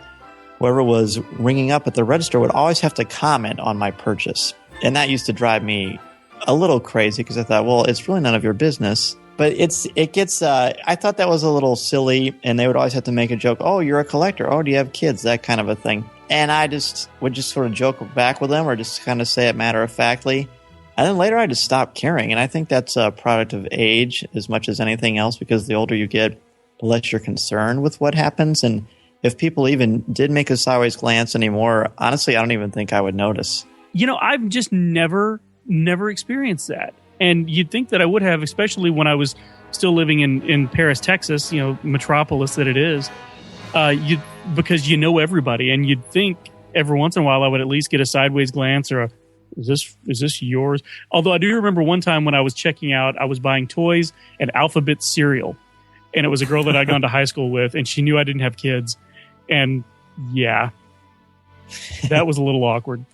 whoever was ringing up at the register would always have to comment on my purchase. And that used to drive me a little crazy, because I thought, well, it's really none of your business. But I thought that was a little silly, and they would always have to make a joke. Oh, you're a collector. Oh, do you have kids? That kind of a thing. And I would sort of joke back with them, or just kind of say it matter-of-factly. And then later I just stopped caring. And I think that's a product of age as much as anything else, because the older you get, the less you're concerned with what happens. And if people even did make a sideways glance anymore, honestly, I don't even think I would notice. I've just never experienced that. And you'd think that I would have, especially when I was still living in Paris, Texas, metropolis that it is, because everybody, and you'd think every once in a while I would at least get a sideways glance or is this yours? Although I do remember one time when I was checking out, I was buying toys and Alphabet cereal. And it was a girl that I'd gone to high school with, and she knew I didn't have kids. And yeah, that was a little awkward.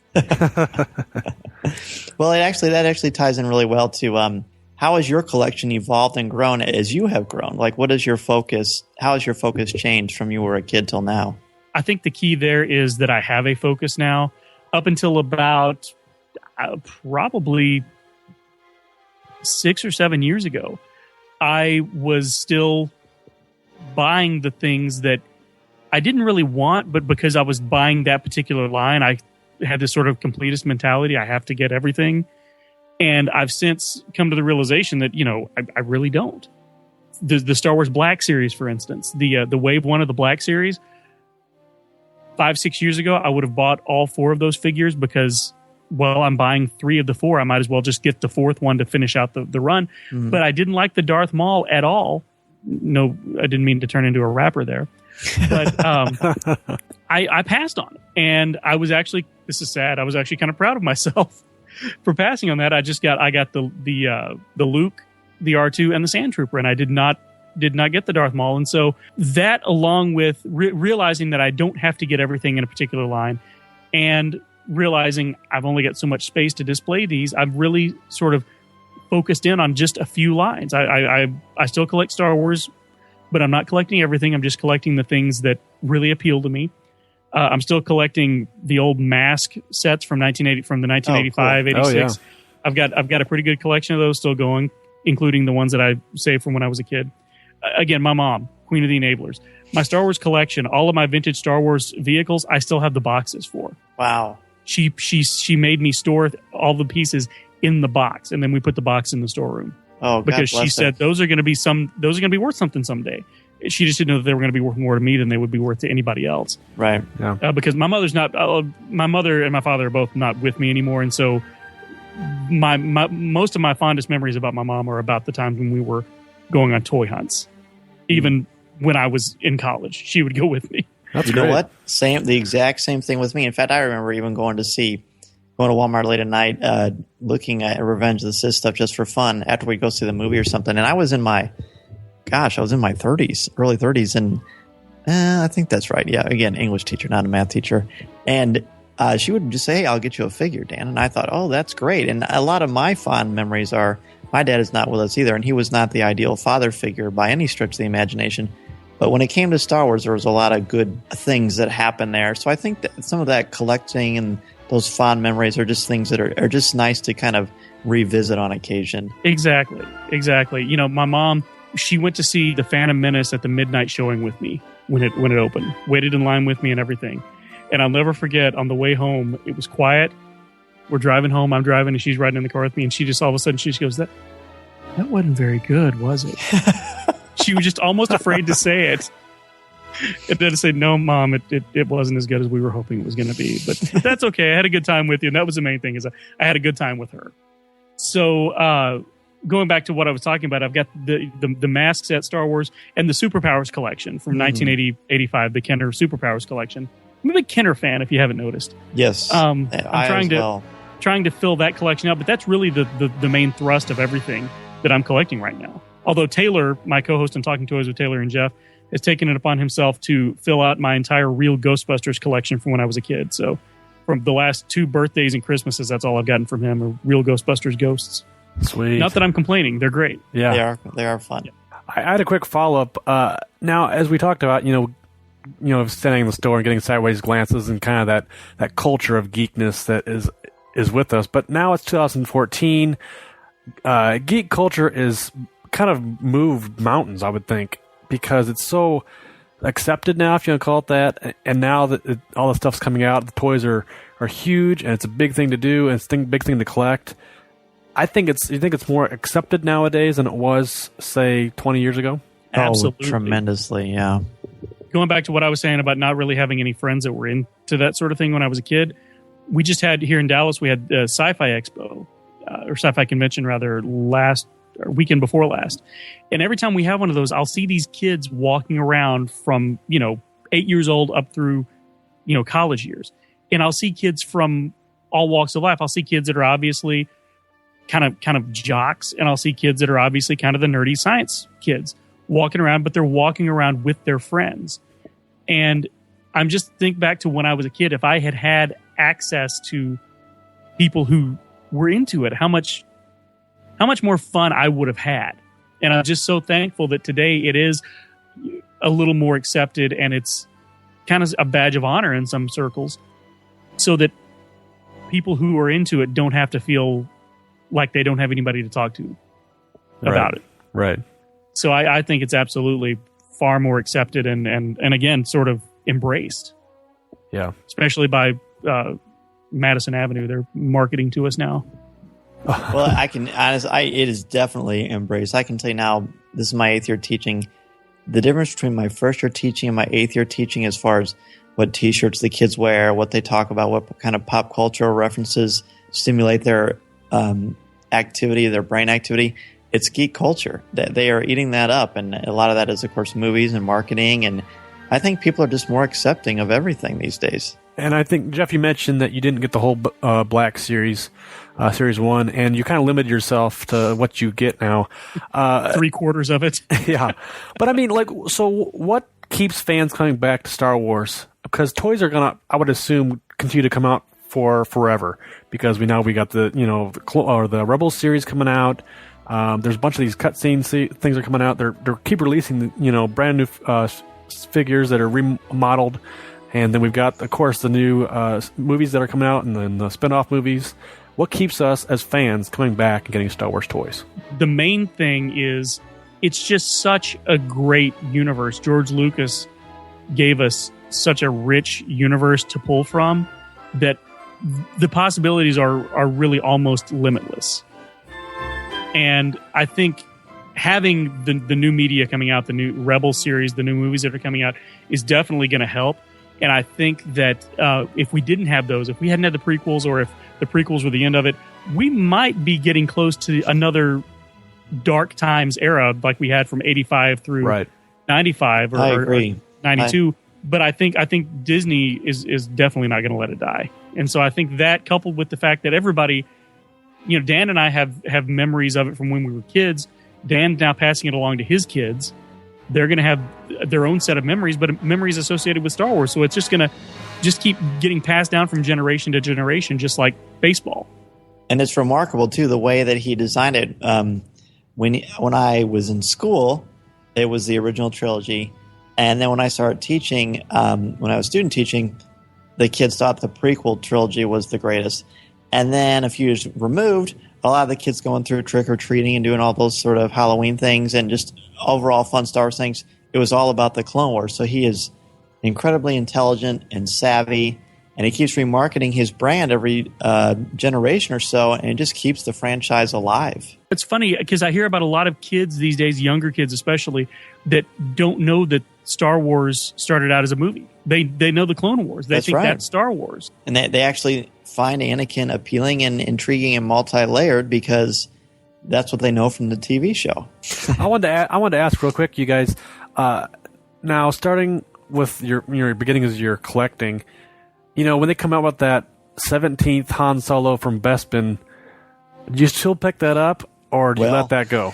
Well, that actually ties in really well to how has your collection evolved and grown as you have grown? Like, what is your focus? How has your focus changed from you were a kid till now? I think the key there is that I have a focus now. Up until about probably 6 or 7 years ago, I was still buying the things that I didn't really want, but because I was buying that particular line, I had this sort of completist mentality. I have to get everything. And I've since come to the realization that, I really don't. The Star Wars Black Series, for instance, the Wave 1 of the Black Series, 5-6 years ago, I would have bought all 4 of those figures because, well, I'm buying 3 of the 4. I might as well just get the 4th one to finish out the run. Mm-hmm. But I didn't like the Darth Maul at all. No, I didn't mean to turn into a rapper there. But I passed on it. And I was actually, this is sad, I was actually kind of proud of myself for passing on that. I got the Luke, the R2, and the Sand Trooper, and I did not get the Darth Maul. And so that, along with realizing that I don't have to get everything in a particular line, and realizing I've only got so much space to display these, I've really sort of focused in on just a few lines. I still collect Star Wars, but I'm not collecting everything. I'm just collecting the things that really appeal to me. I'm still collecting the old mask sets from the 1985, 86. Yeah. I've got a pretty good collection of those still going, including the ones that I saved from when I was a kid. Again, my mom, Queen of the Enablers. My Star Wars collection, all of my vintage Star Wars vehicles, I still have the boxes for. Wow. She made me store all the pieces in the box, and then we put the box in the storeroom. Oh, because she said those are going to be worth something someday. She just didn't know that they were going to be worth more to me than they would be worth to anybody else. Right. Yeah. Because my mother's not. My mother and my father are both not with me anymore, and so my most of my fondest memories about my mom are about the times when we were going on toy hunts. Even when I was in college, she would go with me. That's great. Know what? The exact same thing with me. In fact, I remember even going to Walmart late at night, looking at Revenge of the Sith stuff just for fun after we go see the movie or something. And I was in my 30s, early 30s. And I think that's right. Yeah. Again, English teacher, not a math teacher. And she would just say, hey, I'll get you a figure, Dan. And I thought, oh, that's great. And a lot of my fond memories are, my dad is not with us either. And he was not the ideal father figure by any stretch of the imagination. But when it came to Star Wars, there was a lot of good things that happened there. So I think that some of that collecting and those fond memories are just things that are just nice to kind of revisit on occasion. Exactly. My mom, she went to see The Phantom Menace at the midnight showing with me when it opened. Waited in line with me and everything. And I'll never forget, on the way home, it was quiet. We're driving home. I'm driving, and she's riding in the car with me. And she just all of a sudden, she just goes, that wasn't very good, was it? She was just almost afraid to say it. And then to say, no, Mom, it wasn't as good as we were hoping it was going to be. But that's okay. I had a good time with you. And that was the main thing, is I had a good time with her. So going back to what I was talking about, I've got the mask set Star Wars and the Superpowers collection from 1985, the Kenner Superpowers collection. I'm a big Kenner fan, if you haven't noticed. Yes. I'm trying to fill that collection out, but that's really the main thrust of everything that I'm collecting right now. Although Taylor, my co-host on Talking Toys with Taylor and Jeff, has taken it upon himself to fill out my entire real Ghostbusters collection from when I was a kid. So from the last 2 birthdays and Christmases, that's all I've gotten from him, are real Ghostbusters ghosts. Sweet. Not that I'm complaining. They're great. Yeah. They are fun. Yeah. I had a quick follow-up. Now, as we talked about, standing in the store and getting sideways glances and kind of that culture of geekness that is with us. But now it's 2014. Geek culture is kind of moved mountains, I would think, because it's so accepted now, if you want to call it that. And now that all the stuff's coming out, the toys are huge, and it's a big thing to do, and it's a big thing to collect. You think it's more accepted nowadays than it was, say, 20 years ago? Absolutely. Oh, tremendously, yeah. Going back to what I was saying about not really having any friends that were into that sort of thing when I was a kid, we just had here in Dallas, we had Sci-Fi Expo, or Sci-Fi Convention rather, weekend before last. And every time we have one of those, I'll see these kids walking around from, 8 years old up through, college years. And I'll see kids from all walks of life. I'll see kids that are obviously kind of jocks, and I'll see kids that are obviously kind of the nerdy science kids walking around, but they're walking around with their friends. And I'm just think back to when I was a kid, if I had access to people who were into it, how much more fun I would have had. And I'm just so thankful that today it is a little more accepted, and it's kind of a badge of honor in some circles, so that people who are into it don't have to feel like they don't have anybody to talk to about it. Right. So I think it's absolutely far more accepted and again, sort of embraced. Yeah. Especially by Madison Avenue. They're marketing to us now. Well, I can honestly, it is definitely embraced. I can tell you now, this is my 8th year teaching. The difference between my 1st year teaching and my 8th year teaching, as far as what T-shirts the kids wear, what they talk about, what kind of pop cultural references stimulate their activity, their brain activity, it's geek culture. They are eating that up, and a lot of that is, of course, movies and marketing. And I think people are just more accepting of everything these days. And I think, Jeff, you mentioned that you didn't get the whole Black Series, Series 1, and you kind of limited yourself to what you get now. 3/4 of it. Yeah. But I mean, like, so what keeps fans coming back to Star Wars? Because toys are going to, I would assume, continue to come out for forever. Because we got the, the Rebels series coming out. There's a bunch of these cutscene things are coming out. They're keep releasing, brand new figures that are remodeled. And then we've got, of course, the new movies that are coming out and then the spin-off movies. What keeps us as fans coming back and getting Star Wars toys? The main thing is it's just such a great universe. George Lucas gave us such a rich universe to pull from that the possibilities are really almost limitless. And I think having the new media coming out, the new Rebel series, the new movies that are coming out is definitely going to help. And I think that if we didn't have those, if we hadn't had the prequels, or if the prequels were the end of it, we might be getting close to another dark times era like we had from 85 through 95 or 92. But I think Disney is definitely not going to let it die. And so I think that, coupled with the fact that everybody, Dan and I have memories of it from when we were kids. Dan's now passing it along to his kids. They're going to have their own set of memories, but memories associated with Star Wars. So it's just going to keep getting passed down from generation to generation, just like baseball. And it's remarkable, too, the way that he designed it. When I was in school, it was the original trilogy. And then when I started teaching, when I was student teaching, the kids thought the prequel trilogy was the greatest. And then a few years removed, a lot of the kids going through trick-or-treating and doing all those sort of Halloween things and just overall fun Star Wars things, it was all about the Clone Wars. So he is incredibly intelligent and savvy, and he keeps remarketing his brand every generation or so, and it just keeps the franchise alive. It's funny because I hear about a lot of kids these days, younger kids especially, that don't know that Star Wars started out as a movie. They know the Clone Wars. They think that's Star Wars. And they actually find Anakin appealing and intriguing and multi-layered because that's what they know from the TV show. I wanted to ask real quick, you guys. Now, starting with your beginning as you're collecting, when they come out with that 17th Han Solo from Bespin, do you still pick that up, or do you let that go?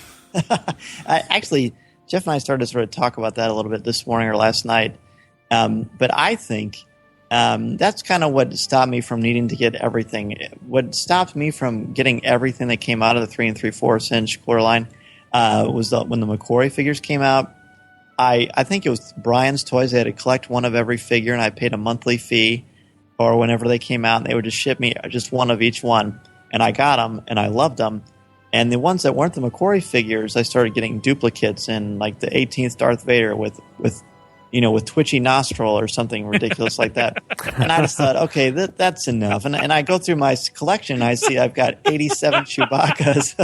Actually, Jeff and I started to sort of talk about that a little bit this morning or last night. But I think that's kind of what stopped me from needing to get everything. What stopped me from getting everything that came out of the 3 3/4 inch clear line was when the McQuarrie figures came out. I think it was Brian's Toys. They had to collect one of every figure, and I paid a monthly fee, or whenever they came out, and they would just ship me just one of each one. And I got them, and I loved them. And the ones that weren't the McQuarrie figures, I started getting duplicates in, like the 18th Darth Vader with twitchy nostril or something ridiculous like that. And I just thought, okay, that's enough. And I go through my collection, and I see I've got 87 Chewbacca's.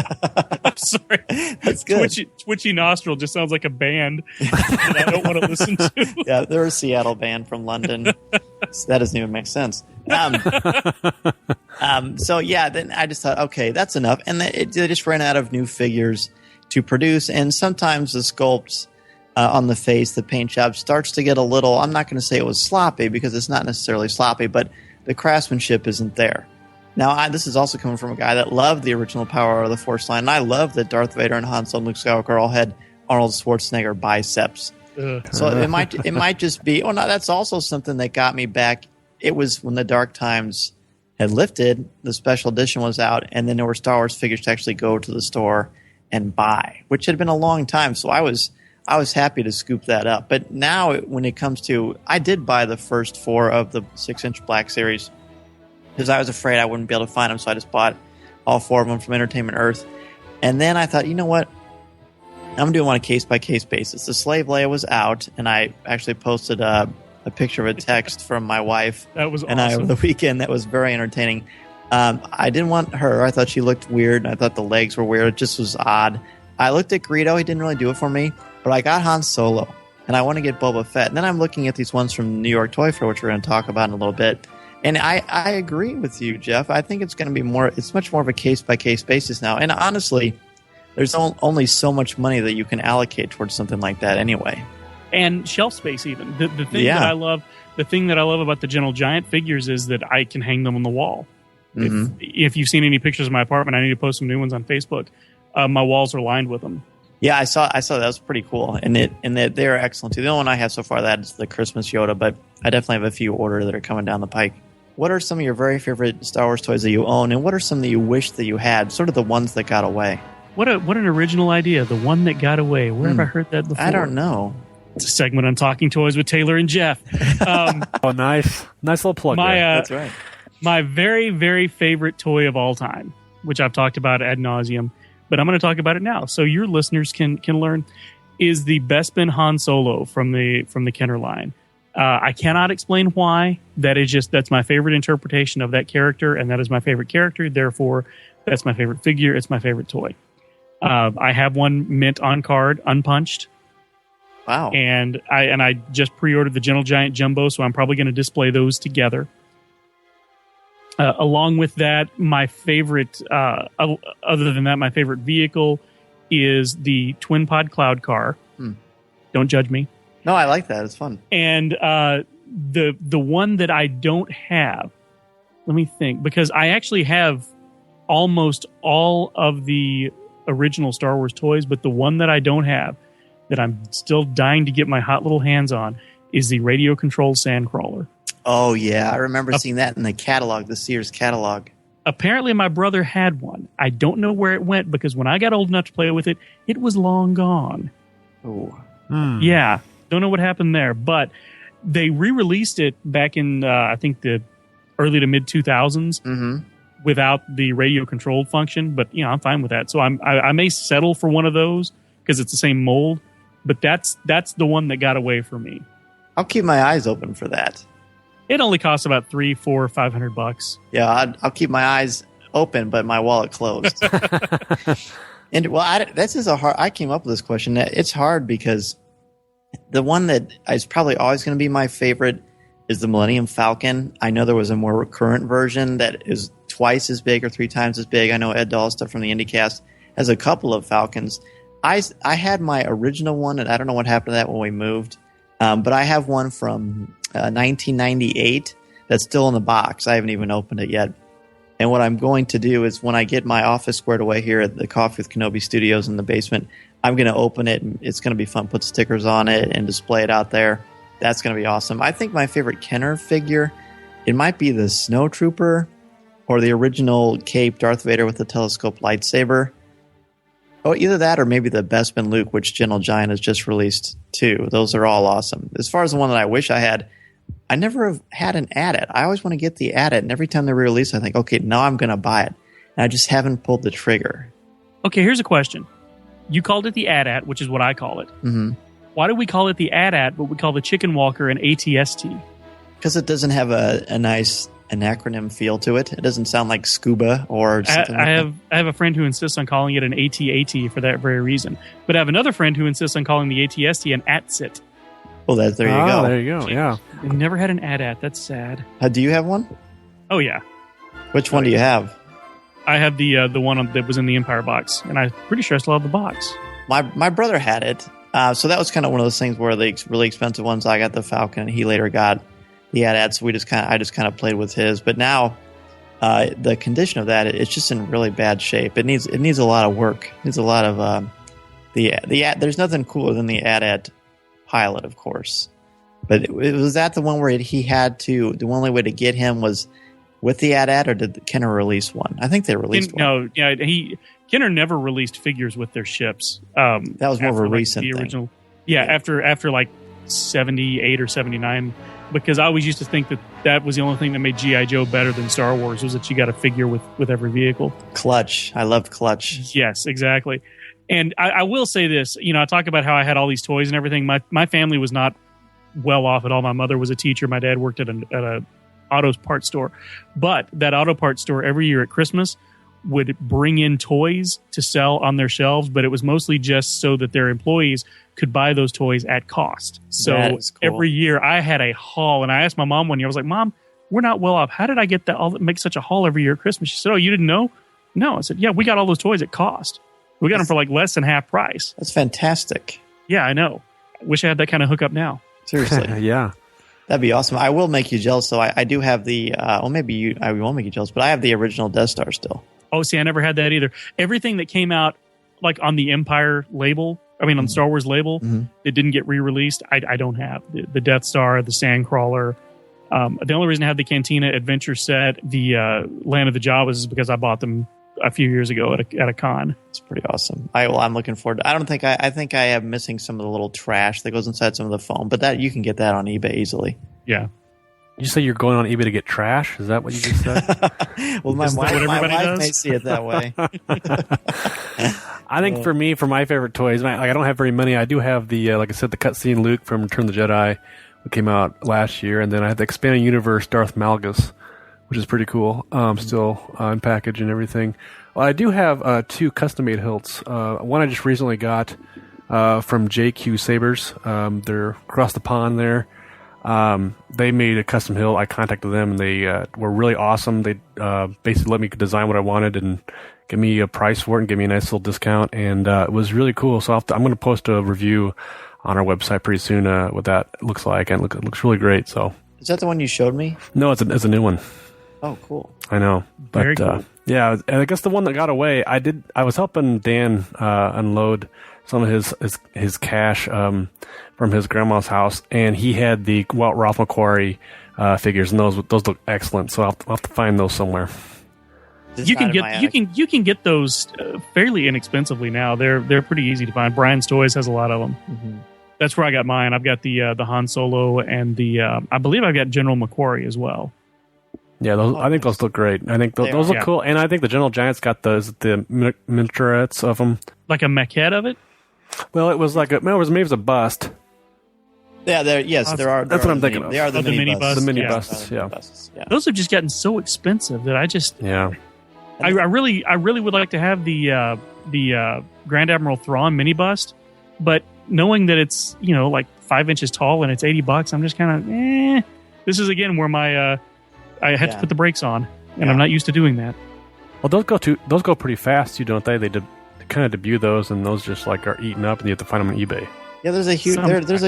I'm sorry. That's good. Twitchy nostril just sounds like a band that I don't want to listen to. Yeah, they're a Seattle band from London. So that doesn't even make sense. So yeah, then I just thought, okay, that's enough. And they just ran out of new figures to produce. And sometimes the sculpts on the face, the paint job starts to get a little, I'm not going to say it was sloppy because it's not necessarily sloppy, but the craftsmanship isn't there. Now, this is also coming from a guy that loved the original Power of the Force line, and I love that Darth Vader and Han Solo and Luke Skywalker all had Arnold Schwarzenegger biceps. So it might just be, no, that's also something that got me back. It was when the Dark Times had lifted, the special edition was out, and then there were Star Wars figures to actually go to the store and buy, which had been a long time. So I was happy to scoop that up. But now when it comes to, I did buy the first 4 of the 6-inch Black Series because I was afraid I wouldn't be able to find them. So I just bought all 4 of them from Entertainment Earth. And then I thought, you know what? I'm doing on a case-by-case basis. The Slave Leia was out, and I actually posted a picture of a text from my wife that was and awesome. I over the weekend. That was very entertaining. I didn't want her. I thought she looked weird. I thought the legs were weird. It just was odd. I looked at Greedo. He didn't really do it for me. But I got Han Solo, and I want to get Boba Fett. And then I'm looking at these ones from New York Toy Fair, which we're going to talk about in a little bit. And I agree with you, Jeff. I think it's going to be more. It's much more of a case-by-case basis now. And honestly, there's only so much money that you can allocate towards something like that anyway. And shelf space, even the thing that I love. The thing that I love about the Gentle Giant figures is that I can hang them on the wall. Mm-hmm. If you've seen any pictures of my apartment, I need to post some new ones on Facebook. My walls are lined with them. Yeah, I saw that was pretty cool, and they're excellent too. The only one I have so far that is the Christmas Yoda, but I definitely have a few ordered that are coming down the pike. What are some of your very favorite Star Wars toys that you own, and what are some that you wish that you had? Sort of the ones that got away. What an original idea! The one that got away. Where have I heard that before? I don't know. It's a segment on Talking Toys with Taylor and Jeff. Oh, nice little plug. That's right. My very, very favorite toy of all time, which I've talked about ad nauseum, but I'm going to talk about it now so your listeners can learn, is the Bespin Han Solo from the Kenner line. I cannot explain why. That's my favorite interpretation of that character, and that is my favorite character. Therefore, that's my favorite figure. It's my favorite toy. I have one mint on card, unpunched. Wow. And I just pre-ordered the Gentle Giant Jumbo, so I'm probably going to display those together. Along with that, my favorite, other than that, my favorite vehicle is the Twin Pod Cloud Car. Don't judge me. No, I like that. It's fun. And the one that I don't have, let me think, because I actually have almost all of the original Star Wars toys, but the one that I don't have, that I'm still dying to get my hot little hands on, is the radio-controlled Sandcrawler. Oh, yeah. I remember seeing that in the catalog, the Sears catalog. Apparently, my brother had one. I don't know where it went, because when I got old enough to play with it, it was long gone. Oh. Yeah. Don't know what happened there. But they re-released it back in, I think, the early to mid-2000s without the radio-controlled function. But, I'm fine with that. So I may settle for one of those, because it's the same mold. But that's the one that got away from me. I'll keep my eyes open for that. It only costs about $300, $400, $500. Yeah, I'll keep my eyes open, but my wallet closed. And this is I came up with this question. It's hard because the one that is probably always going to be my favorite is the Millennium Falcon. I know there was a more current version that is twice as big or 3 times as big. I know Ed Dahlstuff from the IndieCast has a couple of Falcons. I had my original one, and I don't know what happened to that when we moved. But I have one from 1998 that's still in the box. I haven't even opened it yet. And what I'm going to do is when I get my office squared away here at the Coffee with Kenobi studios in the basement, I'm going to open it, and it's going to be fun. Put stickers on it and display it out there. That's going to be awesome. I think my favorite Kenner figure, it might be the Snow Trooper or the original Cape Darth Vader with the telescope lightsaber. Oh, either that or maybe the Bespin Luke, which Gentle Giant has just released too. Those are all awesome. As far as the one that I wish I had, I never have had an AT-AT. I always want to get the AT-AT, and every time they re-release, I think, okay, now I'm going to buy it. And I just haven't pulled the trigger. Okay, here's a question. You called it the AT-AT, which is what I call it. Mm-hmm. Why do we call it the AT-AT, but we call the Chicken Walker an ATST? Because it doesn't have a nice an acronym feel to it. It doesn't sound like scuba or something like that. I have a friend who insists on calling it an AT-AT for that very reason. But I have another friend who insists on calling the ATST an ATSIT. Well, there you go. There you go, yeah. I've never had an AT-AT. That's sad. Do you have one? Oh, yeah. Which one do you have? I have the one that was in the Empire box, and I'm pretty sure I still have the box. My brother had it. So that was kind of one of those things where the really expensive ones, I got the Falcon, and he later got the AT-AT, so I just kind of played with his. But now, the condition of that, it's just in really bad shape. It needs a lot of work. It needs a lot of there's nothing cooler than the AT-AT pilot, of course. But was that the one where he had to? The only way to get him was with the AT-AT, or did Kenner release one? I think they released one. No, yeah, Kenner never released figures with their ships. That was more of a recent the thing. Original, yeah, after like 78 or 79. Because I always used to think that was the only thing that made G.I. Joe better than Star Wars, was that you got a figure with every vehicle. Clutch. I loved Clutch. Yes, exactly. And I will say this, I talk about how I had all these toys and everything. My family was not well off at all. My mother was a teacher. My dad worked at a auto parts store. But that auto parts store every year at Christmas would bring in toys to sell on their shelves, but it was mostly just so that their employees could buy those toys at cost. So cool. Every year I had a haul, and I asked my mom one year, I was like, Mom, we're not well off. How did I get that? Make such a haul every year at Christmas? She said, oh, you didn't know? No. I said, yeah, we got all those toys at cost. We got them for like less than half price. That's fantastic. Yeah, I know. I wish I had that kind of hookup now. Seriously. Yeah. That'd be awesome. I will make you jealous, though. I do have the, maybe I won't make you jealous, but I have the original Death Star still. Oh, see, I never had that either. Everything that came out like on the Empire label, on the Star Wars label, it didn't get re-released. I don't have the Death Star, the Sandcrawler. The only reason I have the Cantina Adventure set, the Land of the Jawas, is because I bought them a few years ago at a con. It's pretty awesome. I'm looking forward to. I think I am missing some of the little trash that goes inside some of the foam, but that you can get that on eBay easily. Yeah. Did you say you're going on eBay to get trash? Is that what you just said? Well, my wife may see it that way. I think for me, for my favorite toys, I don't have very many. I do have the, like I said, the cutscene Luke from Return of the Jedi, that came out last year, and then I have the Expanded Universe Darth Malgus, which is pretty cool. Still in package and everything. Well, I do have 2 custom-made hilts. One I just recently got from JQ Sabers. They're across the pond there. They made a custom hilt. I contacted them, and they were really awesome. They basically let me design what I wanted and give me a price for it and give me a nice little discount, and it was really cool. So I'm going to post a review on our website pretty soon what that looks like, and it looks really great. So is that the one you showed me? No, it's a new one. Oh, cool. I know. But, very cool. Yeah, and I guess the one that got away, I was helping Dan unload some of his cash from his grandma's house, and he had the Ralph McQuarrie figures, and those look excellent. So I'll have to find those somewhere. You can get those fairly inexpensively now. They're pretty easy to find. Brian's Toys has a lot of them. Mm-hmm. That's where I got mine. I've got the Han Solo and the I believe I've got General McQuarrie as well. Yeah, I think those look great. I think those look cool, and I think the General Giant's got the miniaturettes of them, like a maquette of it. Well, it was like maybe it was a bust. Yeah, there are. That's what I'm thinking of. They are the mini busts. The mini busts, yeah. Those have just gotten so expensive that I just I really would like to have the Grand Admiral Thrawn mini bust, but knowing that it's like 5 inches tall and it's $80, I'm just kind of This is again where my I had to put the brakes on, and I'm not used to doing that. Well, those go pretty fast too, don't they? They kind of debut those, and those just like are eaten up, and you have to find them on eBay. Yeah, there's a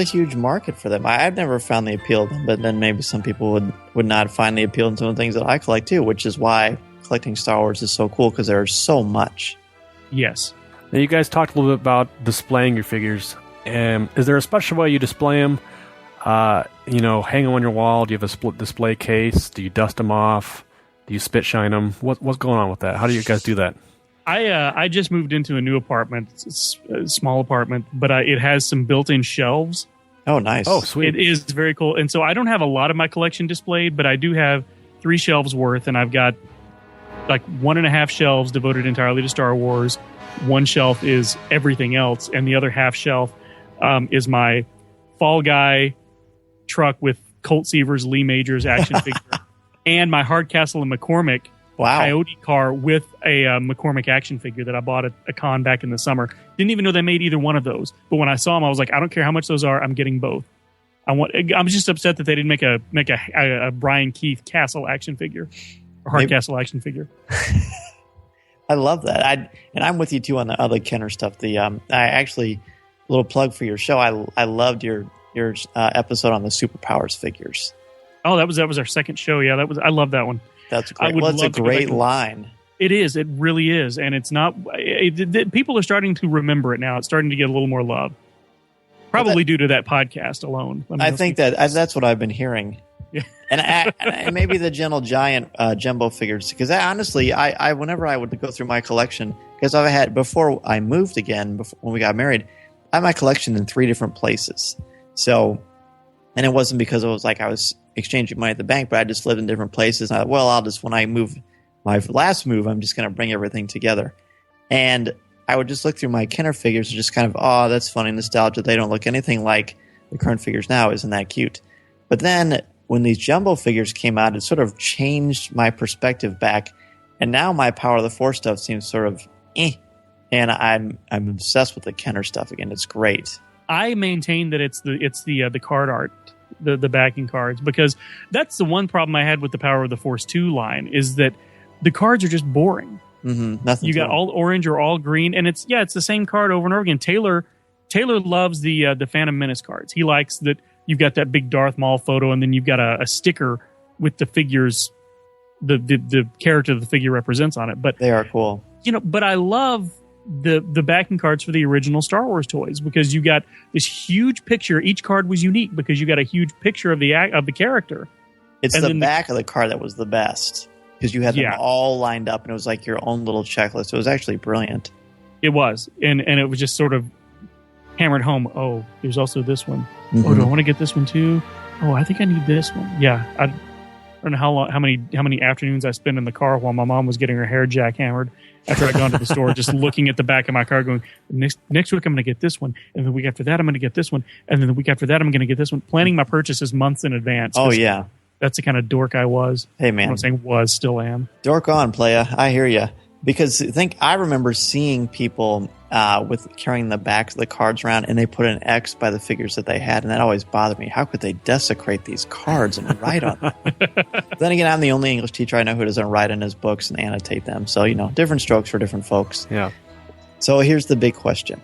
huge market for them. I've never found the appeal of them, but then maybe some people would not find the appeal in some of the things that I collect too, which is why collecting Star Wars is so cool, because there's so much. Yes. Now, you guys talked a little bit about displaying your figures. Is there a special way you display them? Hang them on your wall? Do you have a split display case? Do you dust them off? Do you spit shine them? What's going on with that? How do you guys do that? I just moved into a new apartment. It's a small apartment, but it has some built-in shelves. Oh, nice. Oh, sweet. It is very cool. And so I don't have a lot of my collection displayed, but I do have 3 shelves worth, and I've got like 1.5 shelves devoted entirely to Star Wars. 1 shelf is everything else, and the other half shelf is my Fall Guy truck with Colt Seavers, Lee Majors action figure, and my Hardcastle and McCormick Coyote car with a McCormick action figure that I bought at a con back in the summer. Didn't even know they made either one of those, but when I saw them, I was like, I don't care how much those are, I'm getting both. I'm just upset that they didn't make a Brian Keith Castle action figure or Hardcastle action figure. I love that. I'm with you too on the other Kenner stuff. I actually, a little plug for your show. I loved your episode on the Superpowers figures. Oh, that was our second show. Yeah, I love that one. That's great. Well, it's a great line. It is. It really is, and it's not. People are starting to remember it now. It's starting to get a little more love, probably due to that podcast alone. I think that's what I've been hearing. Yeah. and maybe the Gentle Giant jumbo figures, because honestly, I whenever I would go through my collection, because I've had before I moved again when we got married, I had my collection in 3 different places. So, and it wasn't because it was like I was exchanging money at the bank, but I just lived in different places. And I thought, when I move my last move, I'm just going to bring everything together. And I would just look through my Kenner figures and just kind of, oh, that's funny, nostalgia. They don't look anything like the current figures now. Isn't that cute? But then when these jumbo figures came out, it sort of changed my perspective back. And now my Power of the Force stuff seems sort of and I'm obsessed with the Kenner stuff again. It's great. I maintain that it's the card art, the backing cards, because that's the one problem I had with the Power of the Force 2 line is that the cards are just boring. Nothing. You got all orange or all green, and it's the same card over and over again. Taylor loves the Phantom Menace cards. He likes that you've got that big Darth Maul photo, and then you've got a sticker with the figures, the character the figure represents on it. But they are cool. But I love the backing cards for the original Star Wars toys because you got this huge picture. Each card was unique because you got a huge picture of the character. It's the back of the card that was the best because you had them all lined up and it was like your own little checklist. It was actually brilliant. It was, and it was just sort of hammered home. Oh, there's also this one. Oh, do I want to get this one too? Oh, I think I need this one. Yeah, I don't know how many afternoons I spent in the car while my mom was getting her hair jackhammered after I'd gone to the store, just looking at the back of my car going, next week I'm going to get this one, and the week after that I'm going to get this one, and then the week after that I'm going to get this one, planning my purchases months in advance. Oh, yeah. That's the kind of dork I was. Hey, man. I'm saying was, still am. Dork on, playa. I hear you. Because I remember seeing people with carrying the backs of the cards around, and they put an X by the figures that they had, and that always bothered me. How could they desecrate these cards and write on them? Then again, I'm the only English teacher I know who doesn't write in his books and annotate them. So, different strokes for different folks. Yeah. So here's the big question.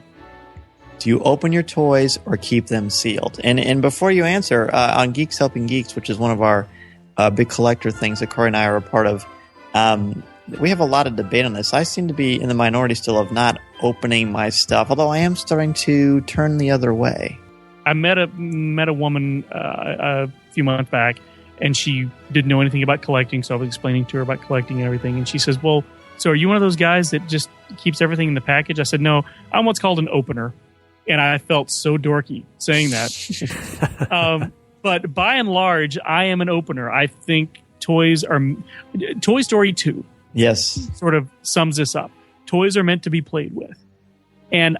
Do you open your toys or keep them sealed? And before you answer, on Geeks Helping Geeks, which is one of our big collector things that Corey and I are a part of, we have a lot of debate on this. I seem to be in the minority still of not opening my stuff, although I am starting to turn the other way. I met a woman a few months back, and she didn't know anything about collecting, so I was explaining to her about collecting and everything, and she says, well, so are you one of those guys that just keeps everything in the package? I said, no, I'm what's called an opener, and I felt so dorky saying that. But by and large, I am an opener. I think Toy Story 2. Yes. Sort of sums this up. Toys are meant to be played with. And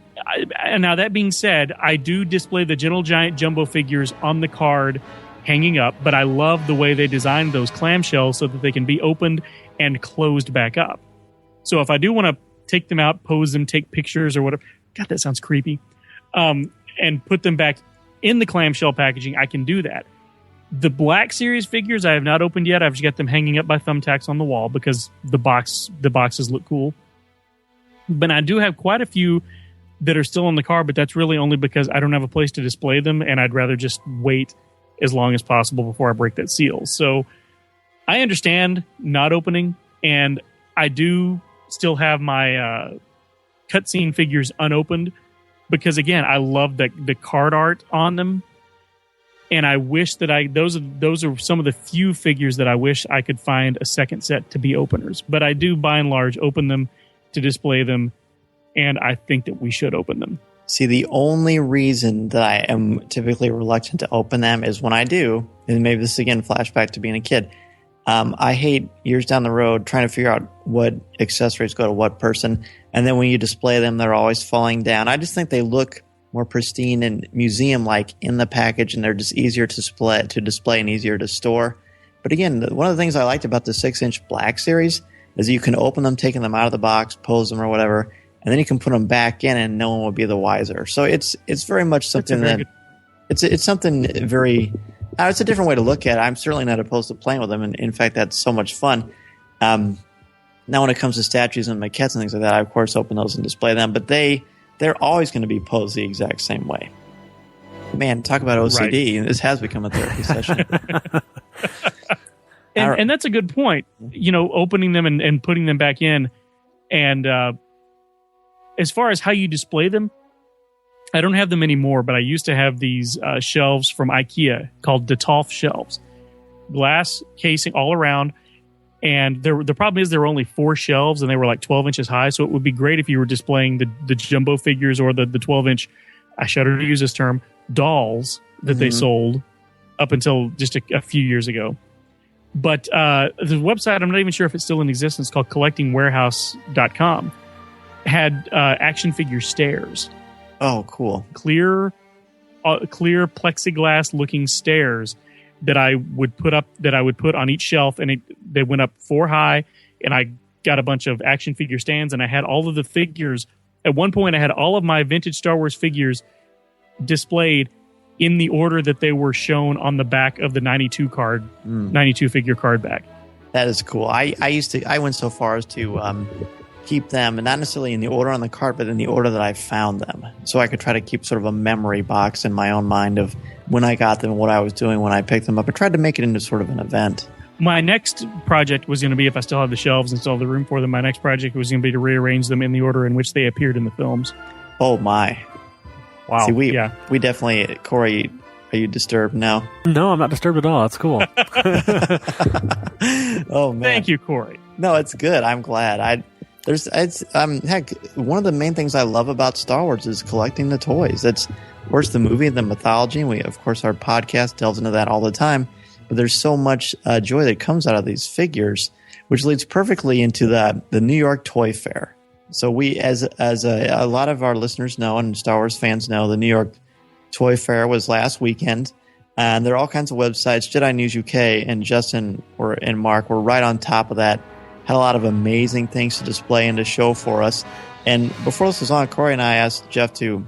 now that being said, I do display the Gentle Giant Jumbo figures on the card hanging up, but I love the way they designed those clamshells so that they can be opened and closed back up. So if I do want to take them out, pose them, take pictures or whatever, God, that sounds creepy, and put them back in the clamshell packaging, I can do that. The Black Series figures I have not opened yet. I've just got them hanging up by thumbtacks on the wall because the boxes look cool. But I do have quite a few that are still on the card, but that's really only because I don't have a place to display them, and I'd rather just wait as long as possible before I break that seal. So I understand not opening, and I do still have my cutscene figures unopened because, again, I love the card art on them. And I wish that those are some of the few figures that I wish I could find a second set to be openers. But I do, by and large, open them to display them, and I think that we should open them. See, the only reason that I am typically reluctant to open them is when I do, and maybe this is again flashback to being a kid, I hate years down the road trying to figure out what accessories go to what person, and then when you display them, they're always falling down. I just think they look more pristine and museum-like in the package, and they're just easier to display and easier to store. But again, one of the things I liked about the 6-inch Black Series is you can open them, taking them out of the box, pose them or whatever, and then you can put them back in, and no one will be the wiser. So it's very much something that it's something very. It's a different way to look at it. I'm certainly not opposed to playing with them, and in fact, that's so much fun. Now, when it comes to statues and maquettes and things like that, I of course open those and display them, but they're always going to be posed the exact same way. Man, talk about OCD. Right. This has become a therapy session. And that's a good point. Opening them and putting them back in. And as far as how you display them, I don't have them anymore, but I used to have these shelves from IKEA called Detolf shelves. Glass casing all around. And the problem is there were only 4 shelves, and they were like 12 inches high. So it would be great if you were displaying the jumbo figures or the 12-inch, I shudder to use this term, dolls that they sold up until just a few years ago. But the website, I'm not even sure if it's still in existence, called collectingwarehouse.com, had action figure stairs. Oh, cool! Clear plexiglass looking stairs that I would put on each shelf, and they went up 4 high, and I got a bunch of action figure stands, and I had all of the figures. At one point, I had all of my vintage Star Wars figures displayed in the order that they were shown on the back of the 92 figure card back. That is cool. I went so far as to keep them, not necessarily in the order on the card, but in the order that I found them. So I could try to keep sort of a memory box in my own mind of when I got them and what I was doing when I picked them up. I tried to make it into sort of an event. My next project was going to be, if I still have the shelves and still have the room for them, my next project was going to be to rearrange them in the order in which they appeared in the films. Oh, my. Wow. See, we definitely, Corey, are you disturbed now? No, I'm not disturbed at all. That's cool. Oh, man. Thank you, Corey. No, it's good. I'm glad. Heck, one of the main things I love about Star Wars is collecting the toys. That's, of course, the movie and the mythology. And of course, our podcast delves into that all the time. But there's so much joy that comes out of these figures, which leads perfectly into the New York Toy Fair. So we, as a lot of our listeners know and Star Wars fans know, the New York Toy Fair was last weekend. And there are all kinds of websites. Jedi News UK and Justin and Mark were right on top of that. Had a lot of amazing things to display and to show for us. And before this was on, Corey and I asked Jeff to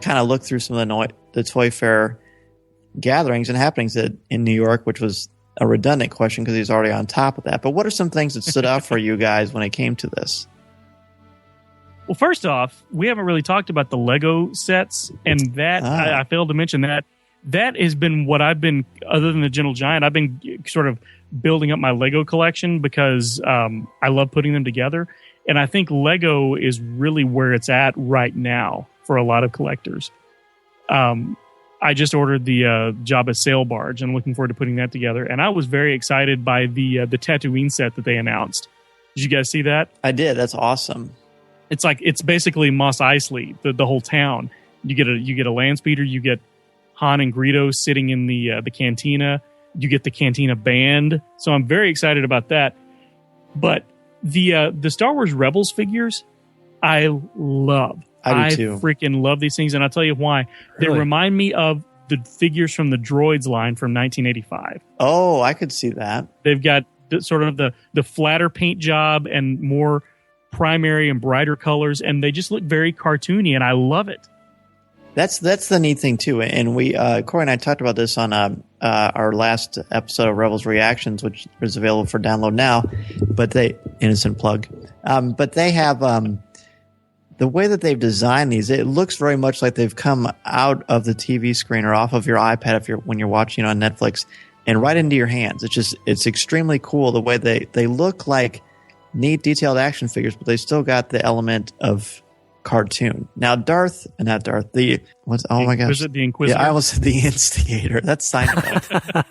kind of look through some of the Toy Fair gatherings and happenings in New York, which was a redundant question because he's already on top of that. But what are some things that stood out for you guys when it came to this? Well, first off, we haven't really talked about the Lego sets, and that I failed to mention that. That has been what I've been, other than the Gentle Giant, I've been sort of building up my Lego collection because I love putting them together. And I think Lego is really where it's at right now for a lot of collectors. I just ordered the Jabba sail barge and looking forward to putting that together. And I was very excited by the Tatooine set that they announced. Did you guys see that? I did. That's awesome. It's basically Mos Eisley, the whole town. You get a land speeder, you get Han and Greedo sitting in the cantina. You get the cantina band. So I'm very excited about that. But the Star Wars Rebels figures, I love. I do too. Freaking love these things, and I'll tell you why. Really? They remind me of the figures from the Droids line from 1985. Oh, I could see that. They've got sort of the flatter paint job and more primary and brighter colors, and they just look very cartoony, and I love it. That's the neat thing too, and we Corey and I talked about this on our last episode of Rebels Reactions, which is available for download now. But innocent plug, but they have the way that they've designed these. It looks very much like they've come out of the TV screen or off of your iPad when you're watching on Netflix, and right into your hands. It's extremely cool the way they look like neat detailed action figures, but they still got the element of cartoon. Now, my gosh. The Inquisitor? Yeah, I almost said the Instigator. That's Seinfeld.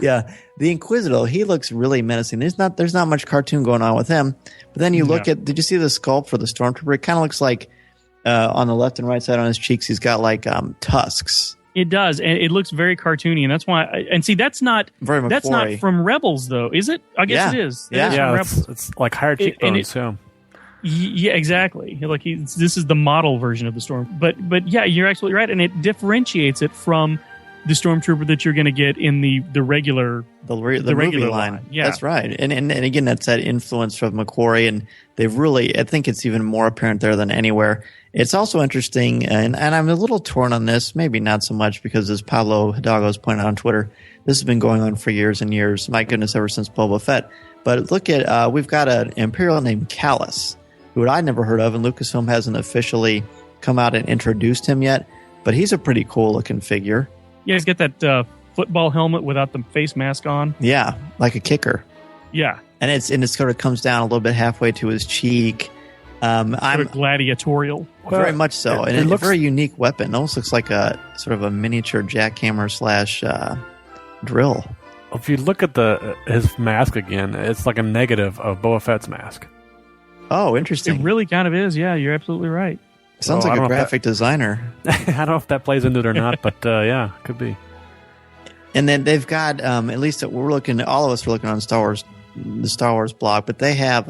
Yeah, the Inquisitor, he looks really menacing. There's not much cartoon going on with him. But then you look at, did you see the sculpt for the Stormtrooper? It kind of looks like on the left and right side on his cheeks, he's got like tusks. It does, and it looks very cartoony, and that's why. That's not from Rebels, though, is it? I guess it is. It's like higher cheekbones. Yeah, exactly. Like this is the model version of the Storm, but yeah, you're absolutely right, and it differentiates it from the Stormtrooper that you're going to get in the regular regular line. Yeah, that's right. And again, that's that influence from McQuarrie, and they've really, I think it's even more apparent there than anywhere. It's also interesting, and I'm a little torn on this, maybe not so much, because as Pablo Hidalgo has pointed out on Twitter, this has been going on for years and years. My goodness, ever since Boba Fett. But look at, we've got an Imperial named Callus, who I'd never heard of, and Lucasfilm hasn't officially come out and introduced him yet, but he's a pretty cool looking figure. Yeah, he's got that football helmet without the face mask on. Yeah, like a kicker. Yeah. And it sort of comes down a little bit halfway to his cheek. Sort of gladiatorial. Very much so. And it's a very unique weapon. It almost looks like a sort of a miniature jackhammer / drill. If you look at his mask again, it's like a negative of Boba Fett's mask. Oh, interesting. It really kind of is. Yeah, you're absolutely right. Sounds like a graphic designer. I don't know if that plays into it or not, but yeah, could be. And then they've got, at least all of us are looking on the Star Wars blog, but they have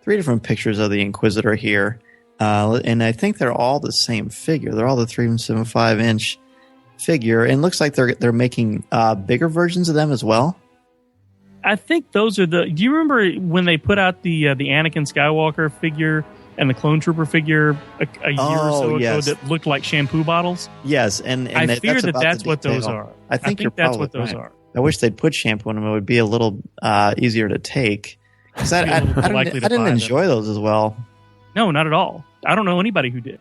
different pictures of the Inquisitor here, and I think they're all the same figure. They're all the 3.75-inch figure, and it looks like they're making bigger versions of them as well. I think those are the. Do you remember when they put out the Anakin Skywalker figure and the Clone Trooper figure a year or so ago that looked like shampoo bottles? Yes, and I fear that's what those are. I think you're that's probably what those right. are. I wish they'd put shampoo in them. It would be a little easier to take. Because I didn't enjoy those as well. No, not at all. I don't know anybody who did.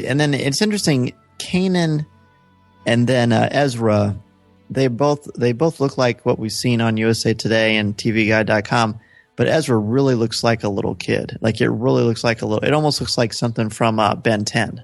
And then it's interesting, Kanan and then Ezra, they both look like what we've seen on USA Today and TVGuide.com, but Ezra really looks like a little kid. Like it really looks like it almost looks like something from Ben 10.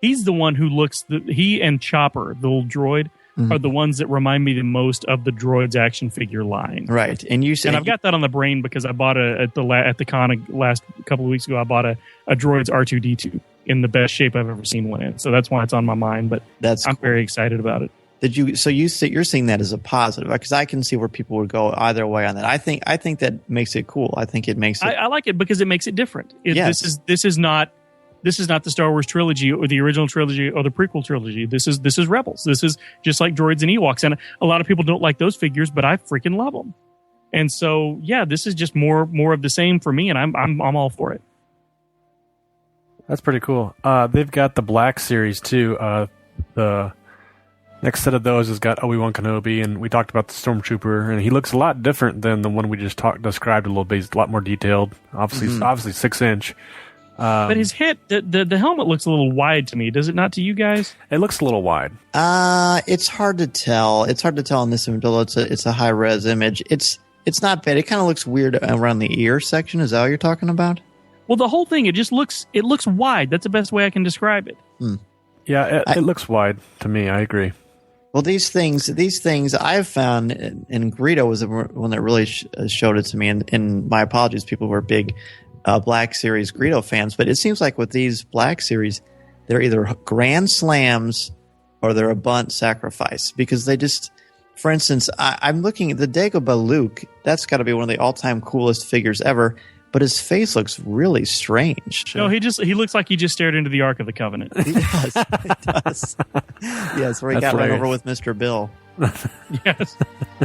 He's the one who he and Chopper, the little droid, are the ones that remind me the most of the Droids action figure line. Right. And I've got that on the brain because I bought at the con last couple of weeks ago, I bought a Droids R2-D2 in the best shape I've ever seen one in. So that's why it's on my mind, but I'm very excited about it. You're seeing that as a positive, because I can see where people would go either way on that. I think that makes it cool. I think it makes it. I like it because it makes it different. This is not the Star Wars trilogy or the original trilogy or the prequel trilogy. This is Rebels. This is just like droids and Ewoks, and a lot of people don't like those figures, but I freaking love them. And so, yeah, this is just more of the same for me, and I'm all for it. That's pretty cool. They've got the Black Series too. The next set of those has got Obi-Wan Kenobi, and we talked about the Stormtrooper, and he looks a lot different than the one we just described a little bit. He's a lot more detailed. Obviously 6-inch. But his head, the helmet looks a little wide to me. Does it not to you guys? It looks a little wide. It's hard to tell. It's hard to tell in this image, although it's a high res image. It's not bad. It kind of looks weird around the ear section. Is that what you're talking about? Well, the whole thing, it looks wide. That's the best way I can describe it. Yeah, it looks wide to me. I agree. Well, these things I've found, and Greedo was the one that really showed it to me. And my apologies, people who are big Black Series Greedo fans, but it seems like with these Black Series, they're either grand slams or they're a bunt sacrifice, because they just, for instance, I'm looking at the Dagobah Luke. That's got to be one of the all-time coolest figures ever, but his face looks really strange. No, he looks like he just stared into the Ark of the Covenant. He does. Yes, where he got run over with Mr. Bill. Yes.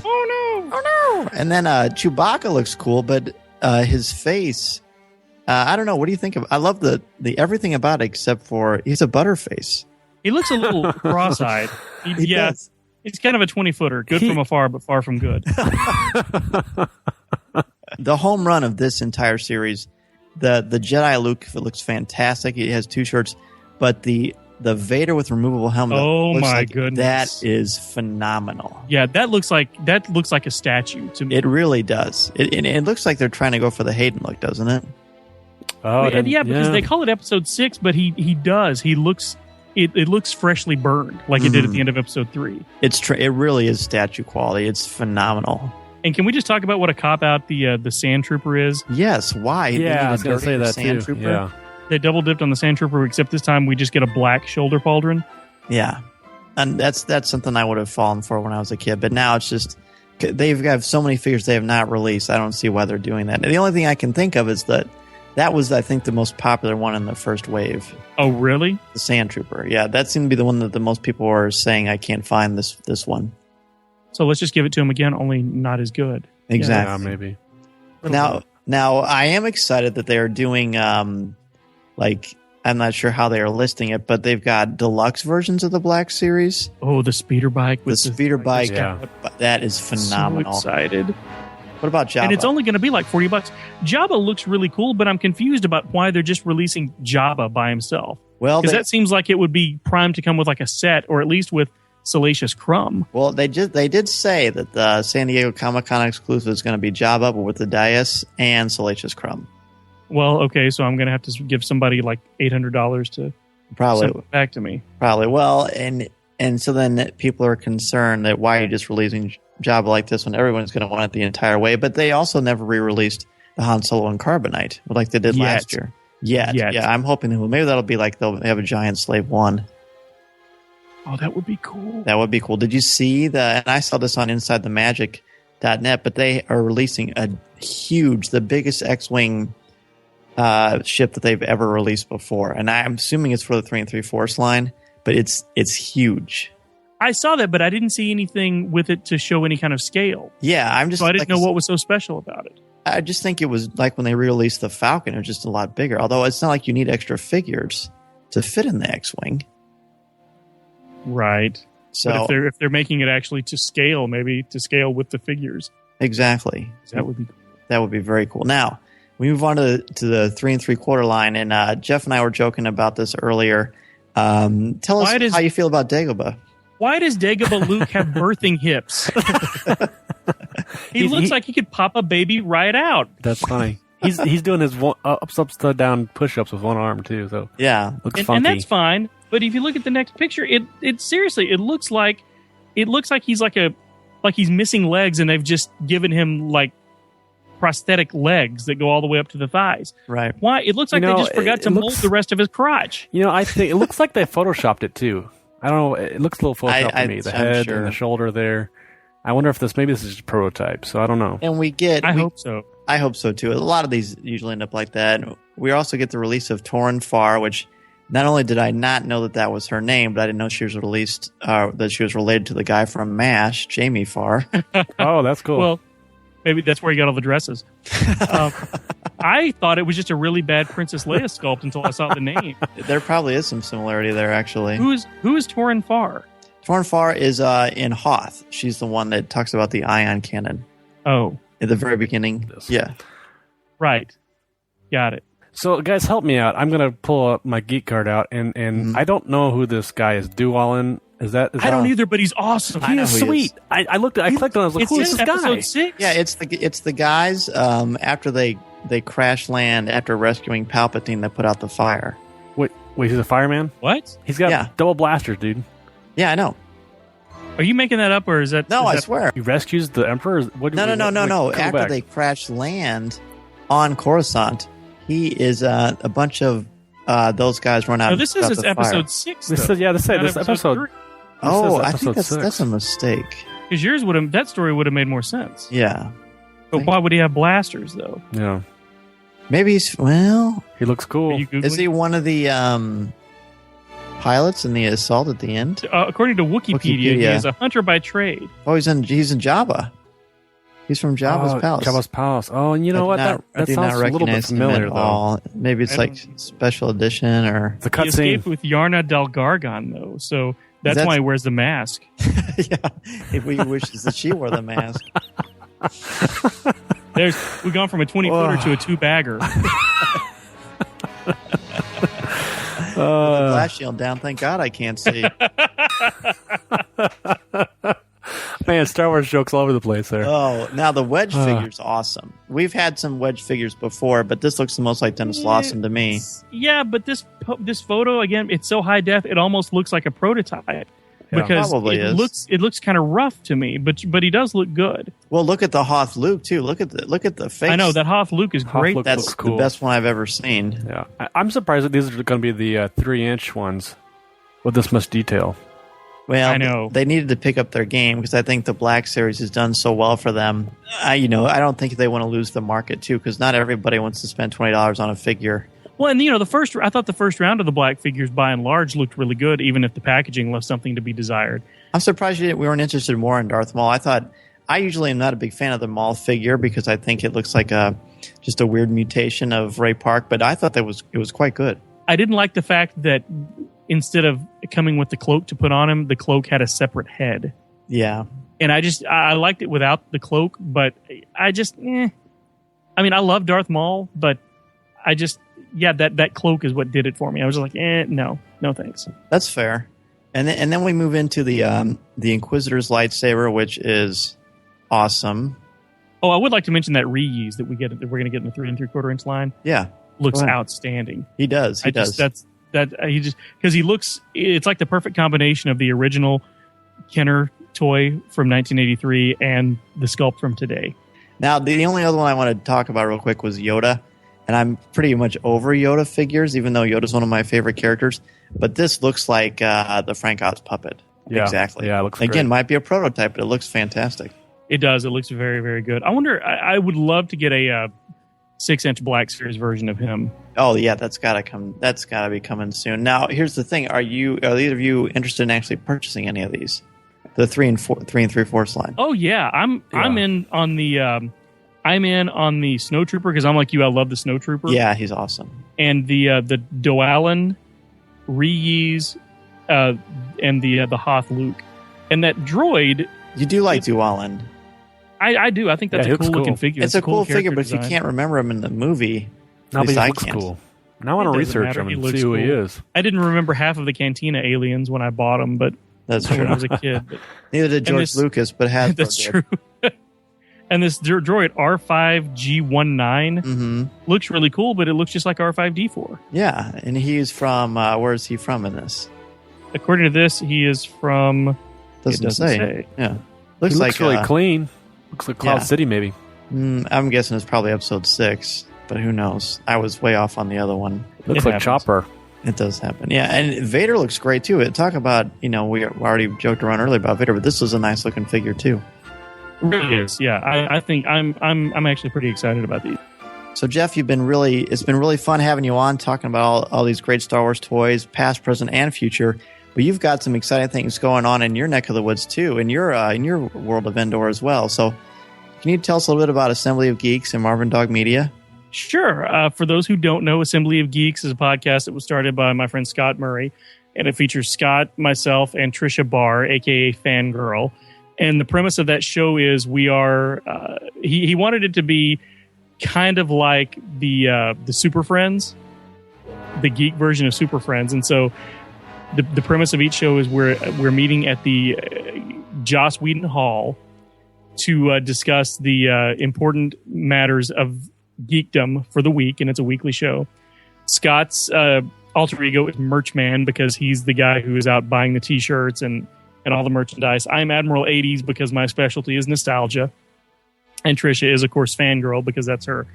Oh no! And then Chewbacca looks cool, but his face, I don't know. What do you think of? I love the everything about it except for he's a butterface. He looks a little cross-eyed. He does. He's kind of a 20-footer. Good from afar, but far from good. The home run of this entire series, the Jedi Luke, it looks fantastic. He has two shirts, but the Vader with removable helmet. Oh my goodness, that is phenomenal. Yeah, that looks like a statue to me. It really does. It looks like they're trying to go for the Hayden look, doesn't it? Oh, because they call it Episode 6, but he does. He looks. It looks freshly burned, like it did at the end of Episode 3. It really is statue quality. It's phenomenal. And can we just talk about what a cop-out the Sand Trooper is? Yes, why? Yeah, I was going to say that Sand too. Trooper? Yeah. They double-dipped on the Sand Trooper, except this time we just get a black shoulder pauldron. Yeah, and that's something I would have fallen for when I was a kid, but now it's just, they've got so many figures they have not released, I don't see why they're doing that. And the only thing I can think of is that was, I think, the most popular one in the first wave. Oh, really? The Sand Trooper. Yeah, that seemed to be the one that the most people were saying, I can't find this one. So let's just give it to him again, only not as good. Exactly. Yeah, maybe. Now I am excited that they are doing, I'm not sure how they are listing it, but they've got deluxe versions of the Black Series. Oh, the speeder bike. The speeder bike. Yeah. That is phenomenal. So excited. What about Jabba? And it's only going to be like $40. Jabba looks really cool, but I'm confused about why they're just releasing Jabba by himself. Well, because that seems like it would be primed to come with like a set, or at least with Salacious Crumb. Well, they did say that the San Diego Comic-Con exclusive is going to be Jabba, but with the Dias and Salacious Crumb. Well, okay, so I'm going to have to give somebody like $800 to send it back to me. Probably. Well, and so then people are concerned that why are you just releasing Jabba like this when everyone's going to want it the entire way? But they also never re-released the Han Solo and Carbonite like they did last year. Yet. Yeah, I'm hoping maybe that'll be like they'll have a giant Slave One. Oh, that would be cool. That would be cool. Did you see and I saw this on InsideTheMagic.net, but they are releasing the biggest X-Wing ship that they've ever released before, and I'm assuming it's for the 3 3/4 line, but it's huge. I saw that, but I didn't see anything with it to show any kind of scale. Yeah, I didn't know what was so special about it. I just think it was like when they re-released the Falcon, it was just a lot bigger. Although it's not like you need extra figures to fit in the X-Wing. Right. So but if they're making it actually to scale, maybe to scale with the figures. Exactly. That would be cool. That would be very cool. Now, we move on to the 3 3/4 line, and Jeff and I were joking about this earlier. Tell us how you feel about Dagobah. Why does Dagobah Luke have birthing hips? He looks like he could pop a baby right out. That's funny. He's doing his upside down push-ups with one arm too. So yeah, looks funky. And that's fine. But if you look at the next picture, it seriously, it looks like he's he's missing legs, and they've just given him like prosthetic legs that go all the way up to the thighs. Right. Why? It looks like they just forgot to mold the rest of his crotch. I think it looks like they photoshopped it too. I don't know. It looks a little photoshopped to me. The head and the shoulder there. I wonder if this is just a prototype. So I don't know. And I hope so. I hope so too. A lot of these usually end up like that. We also get the release of Torrin Farr, which not only did I not know that was her name, but I didn't know she was released. That she was related to the guy from MASH, Jamie Farr. Oh, that's cool. Well, maybe that's where he got all the dresses. I thought it was just a really bad Princess Leia sculpt until I saw the name. There probably is some similarity there, actually. Who is Torrin Farr? Torrin Farr is in Hoth. She's the one that talks about the ion cannon. Oh. At the very beginning. Yeah. Right. Got it. So, guys, help me out. I'm going to pull up my geek card out, and I don't know who this guy is. Duwalin. Is that? I don't either, but he's awesome. He is sweet. I clicked on it. I was like, who is this guy? Episode 6? Yeah, it's the guys after they crash land after rescuing Palpatine that put out the fire. Wait, he's a fireman? What? He's got double blasters, dude. Yeah, I know. Are you making that up, or is that? No, I swear. He rescues the Emperor? No. After they crash land on Coruscant, he is a bunch of those guys run out. No, this is episode 6. This episode. Oh, I think that's a mistake. Because that story would have made more sense. Yeah. But why would he have blasters, though? Yeah. Maybe he looks cool. Is he one of the pilots in the assault at the end? According to Wikipedia, he is a hunter by trade. Oh, he's in Jabba. He's from Jabba's palace. Jabba's palace. Oh, and you know what? That sounds a little bit familiar, though. Maybe it's like special edition or the cutscene. He escaped with Yarna Del Gargan, though, so that's why he wears the mask. Yeah, if we wishes that she wore the mask. We've gone from a 20-footer to a 2-bagger. The glass shield down. Thank God I can't see. Man, Star Wars jokes all over the place there. Oh, now the Wedge figure's awesome. We've had some Wedge figures before, but this looks the most like Dennis Lawson to me. Yeah, but this photo, again, it's so high def, it almost looks like a prototype. Because it looks kind of rough to me, but he does look good. Well, look at the Hoth Luke too. Look at the face. I know that Hoth Luke is great. That's cool. The best one I've ever seen. Yeah, I'm surprised that these are going to be the 3-inch ones with this much detail. Well, I know they needed to pick up their game because I think the Black Series has done so well for them. I don't think they want to lose the market too because not everybody wants to spend $20 on a figure. Well, and I thought the first round of the Black figures by and large looked really good, even if the packaging left something to be desired. I'm surprised we weren't interested more in Darth Maul. I usually am not a big fan of the Maul figure because I think it looks like just a weird mutation of Ray Park, but I thought it was quite good. I didn't like the fact that instead of coming with the cloak to put on him, the cloak had a separate head. Yeah. And I liked it without the cloak, but I mean, I love Darth Maul, but that cloak is what did it for me. I was just like, no thanks. That's fair. And then we move into the Inquisitor's lightsaber, which is awesome. Oh, I would like to mention that reuse that we're going to get in the 3 3/4-inch line. Yeah, looks outstanding. He does. Because he looks. It's like the perfect combination of the original Kenner toy from 1983 and the sculpt from today. Now, the only other one I wanted to talk about real quick was Yoda. And I'm pretty much over Yoda figures, even though Yoda's one of my favorite characters. But this looks like the Frank Oz puppet. Yeah. Exactly. Yeah, it looks Again, great. Might be a prototype, but it looks fantastic. It does. It looks very, very good. I wonder, I would love to get a 6-inch Black Series version of him. Oh yeah, that's gotta come. That's gotta be coming soon. Now, here's the thing: are either of you interested in actually purchasing any of these? The 3 and 3/4 line. Oh yeah, I'm in on the Snow Trooper because I'm like you. I love the Snow Trooper. Yeah, he's awesome. And the Doalan, Reese, and the Hoth Luke, and that droid. You do like Doalan. I do. I think that's a cool looking figure. It's a cool figure, but if you can't remember him in the movie, no, but he looks can't. Cool. Now I want to research him and see who he is. I didn't remember half of the Cantina aliens when I bought them, but that's true. When I was a kid. Neither did George Lucas, but Hasbro that's true. And this droid R5G19 looks really cool, but it looks just like R5D4. Yeah, and he's from where is he from in this? According to this, he is from. Doesn't say. Yeah, looks really clean. Looks like Cloud City, maybe. I'm guessing it's probably episode 6, but who knows? I was way off on the other one. Looks like Chopper. It does happen. Yeah, and Vader looks great, too. Talk about, we already joked around earlier about Vader, but this was a nice looking figure, too. It really is, yeah. I think I'm actually pretty excited about these. So, Jeff, it's been really fun having you on, talking about all these great Star Wars toys, past, present, and future. But you've got some exciting things going on in your neck of the woods, too, in your world of Endor as well. So can you tell us a little bit about Assembly of Geeks and Marvin Dog Media? Sure. For those who don't know, Assembly of Geeks is a podcast that was started by my friend Scott Murray, and it features Scott, myself, and Trisha Barr, a.k.a. Fangirl. And the premise of that show is we are he wanted it to be kind of like the Super Friends, the geek version of Super Friends. And so the premise of each show is we're meeting at the Joss Whedon Hall to discuss the important matters of geekdom for the week, and it's a weekly show. Scott's alter ego is Merchman because he's the guy who is out buying the T-shirts and all the merchandise. I'm Admiral 80s because my specialty is nostalgia. And Trisha is, of course, Fangirl because that's her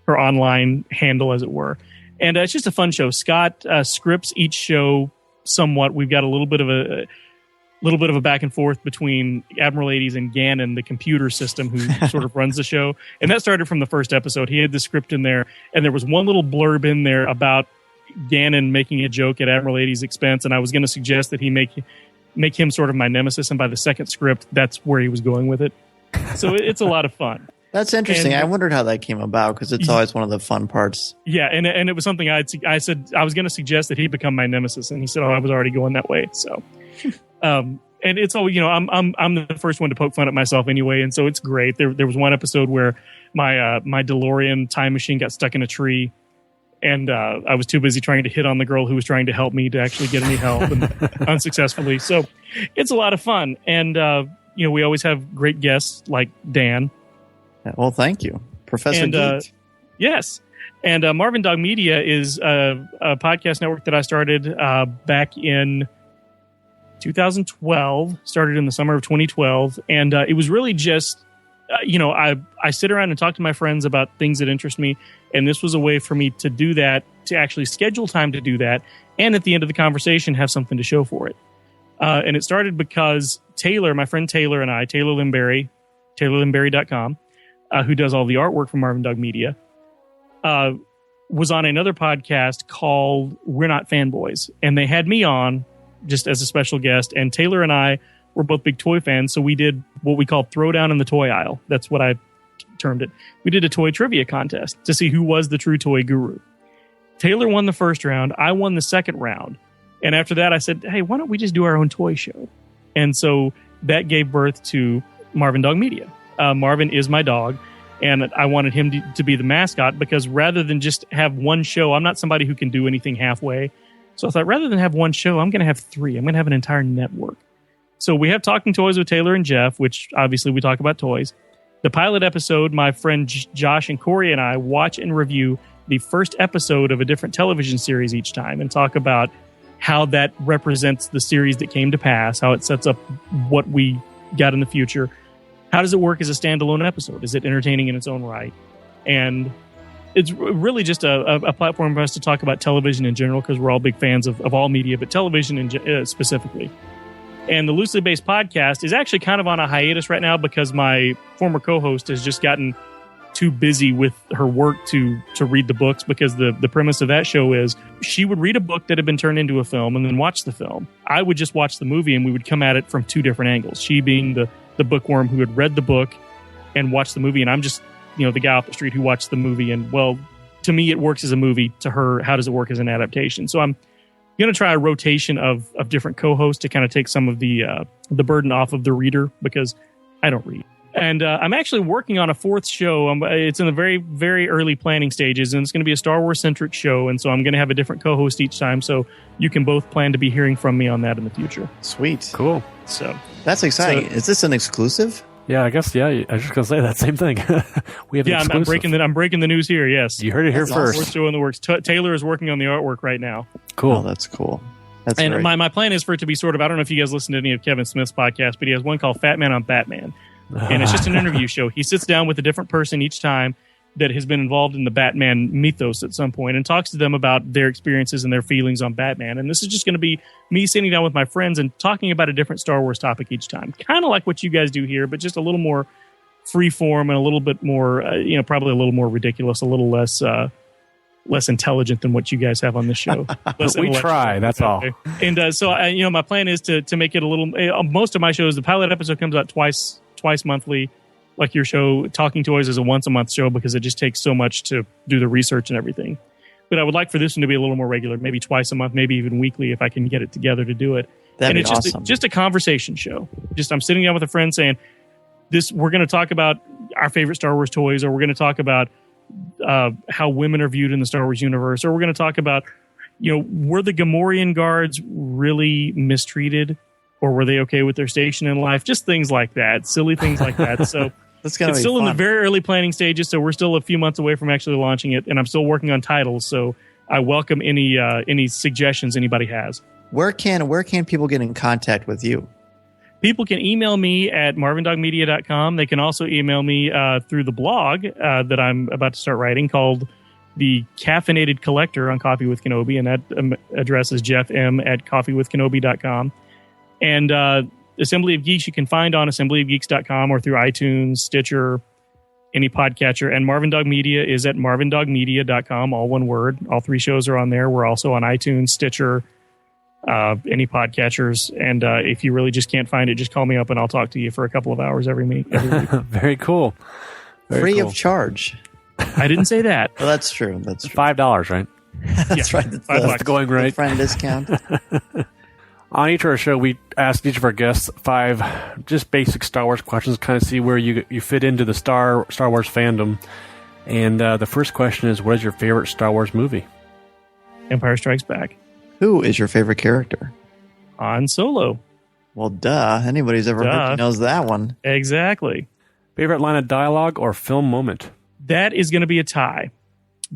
online handle, as it were. And it's just a fun show. Scott scripts each show somewhat. We've got a little bit of a back and forth between Admiral 80s and Gannon, the computer system who sort of runs the show. And that started from the first episode. He had the script in there, and there was one little blurb in there about Gannon making a joke at Admiral 80's expense, and I was going to suggest that he make him sort of my nemesis, and by the second script, that's where he was going with it. So it's a lot of fun. That's interesting. I wondered how that came about because it's always one of the fun parts. Yeah, and it was something I said I was going to suggest that he become my nemesis, and he said, "Oh, I was already going that way." So, and it's all I'm the first one to poke fun at myself anyway, and so it's great. There was one episode where my DeLorean time machine got stuck in a tree, and I was too busy trying to hit on the girl who was trying to help me to actually get any help, and unsuccessfully. So it's a lot of fun, and we always have great guests like Dan. Well, thank you, Professor Geek. Yes, and Marvin Dog Media is a podcast network that I started back in 2012. Started in the summer of 2012, and it was really just I sit around and talk to my friends about things that interest me, and this was a way for me to do that, to actually schedule time to do that, and at the end of the conversation have something to show for it. And it started because Taylor, my friend Taylor and I, Taylor Limberry, TaylorLimberry.com, who does all the artwork for Marvin Dog Media, was on another podcast called We're Not Fanboys. And they had me on just as a special guest. And Taylor and I were both big toy fans. So we did what we called Throwdown in the Toy Aisle. That's what I termed it. We did a toy trivia contest to see who was the true toy guru. Taylor won the first round. I won the second round. And after that, I said, hey, why don't we just do our own toy show? And so that gave birth to Marvin Dog Media. Marvin is my dog, and I wanted him to be the mascot because rather than just have one show, I'm not somebody who can do anything halfway. So I thought rather than have one show, I'm going to have 3. I'm going to have an entire network. So we have Talking Toys with Taylor and Jeff, which obviously we talk about toys. The pilot episode, my friend Josh and Corey and I watch and review the first episode of a different television series each time and talk about how that represents the series that came to pass, how it sets up what we got in the future. How does it work as a standalone episode? Is it entertaining in its own right? And it's really just a platform for us to talk about television in general because we're all big fans of all media, but television specifically. And the Loosely Based podcast is actually kind of on a hiatus right now because my former co-host has just gotten too busy with her work to read the books, because the premise of that show is she would read a book that had been turned into a film and then watch the film. I would just watch the movie, and we would come at it from two different angles. She being the bookworm who had read the book and watched the movie, and I'm just, the guy off the street who watched the movie, and, well, to me it works as a movie. To her, how does it work as an adaptation? So I'm going to try a rotation of different co-hosts to kind of take some of the burden off of the reader, because I don't read. And I'm actually working on a fourth show. It's in the very, very early planning stages, and it's going to be a Star Wars-centric show. And so I'm going to have a different co-host each time, so you can both plan to be hearing from me on that in the future. Sweet. Cool. So that's exciting. Is this an exclusive? Yeah, I guess. Yeah, I was just going to say that same thing. We have an exclusive. I'm breaking the news here. Yes, you heard it here first. Fourth show in the works. Taylor is working on the artwork right now. Cool. Oh, that's cool. And my plan is for it to be sort of, I don't know if you guys listen to any of Kevin Smith's podcasts, but he has one called Fat Man on Batman. And it's just an interview show. He sits down with a different person each time that has been involved in the Batman mythos at some point and talks to them about their experiences and their feelings on Batman. And this is just going to be me sitting down with my friends and talking about a different Star Wars topic each time. Kind of like what you guys do here, but just a little more freeform and a little bit more, probably a little more ridiculous, a little less intelligent than what you guys have on this show. We try, that's all. And so my plan is to make it a little. Most of my shows, the pilot episode comes out twice monthly. Like your show, Talking Toys, is a once a month show because it just takes so much to do the research and everything. But I would like for this one to be a little more regular, maybe twice a month, maybe even weekly, if I can get it together to do it. That'd be it's awesome. just a conversation show. Just I'm sitting down with a friend saying, we're going to talk about our favorite Star Wars toys, or we're going to talk about how women are viewed in the Star Wars universe, or we're going to talk about, were the Gamorrean guards really mistreated, or were they okay with their station in life? Just things like that, silly things like that. So it's still in the very early planning stages, so we're still a few months away from actually launching it, and I'm still working on titles. So I welcome any suggestions anybody has. Where can people get in contact with you? People can email me at marvindogmedia.com. They can also email me through the blog that I'm about to start writing called The Caffeinated Collector on Coffee with Kenobi, and that address is jeffm@coffeewithkenobi.com. And Assembly of Geeks you can find on assemblyofgeeks.com or through iTunes, Stitcher, any podcatcher. And Marvin Dog Media is at marvindogmedia.com, all one word. All three shows are on there. We're also on iTunes, Stitcher, any podcatchers. And if you really just can't find it, just call me up and I'll talk to you for a couple of hours every week. Very cool. Free of charge. I didn't say that. Well, that's true. That's true. $5, right? That's right. That's the going rate. Friend discount. On each of our show, we ask each of our guests 5 just basic Star Wars questions, kind of see where you fit into the Star Wars fandom. And the first question is, what is your favorite Star Wars movie? Empire Strikes Back. Who is your favorite character? Han Solo. Well, duh. Anybody who's ever heard knows that one. Exactly. Favorite line of dialogue or film moment? That is going to be a tie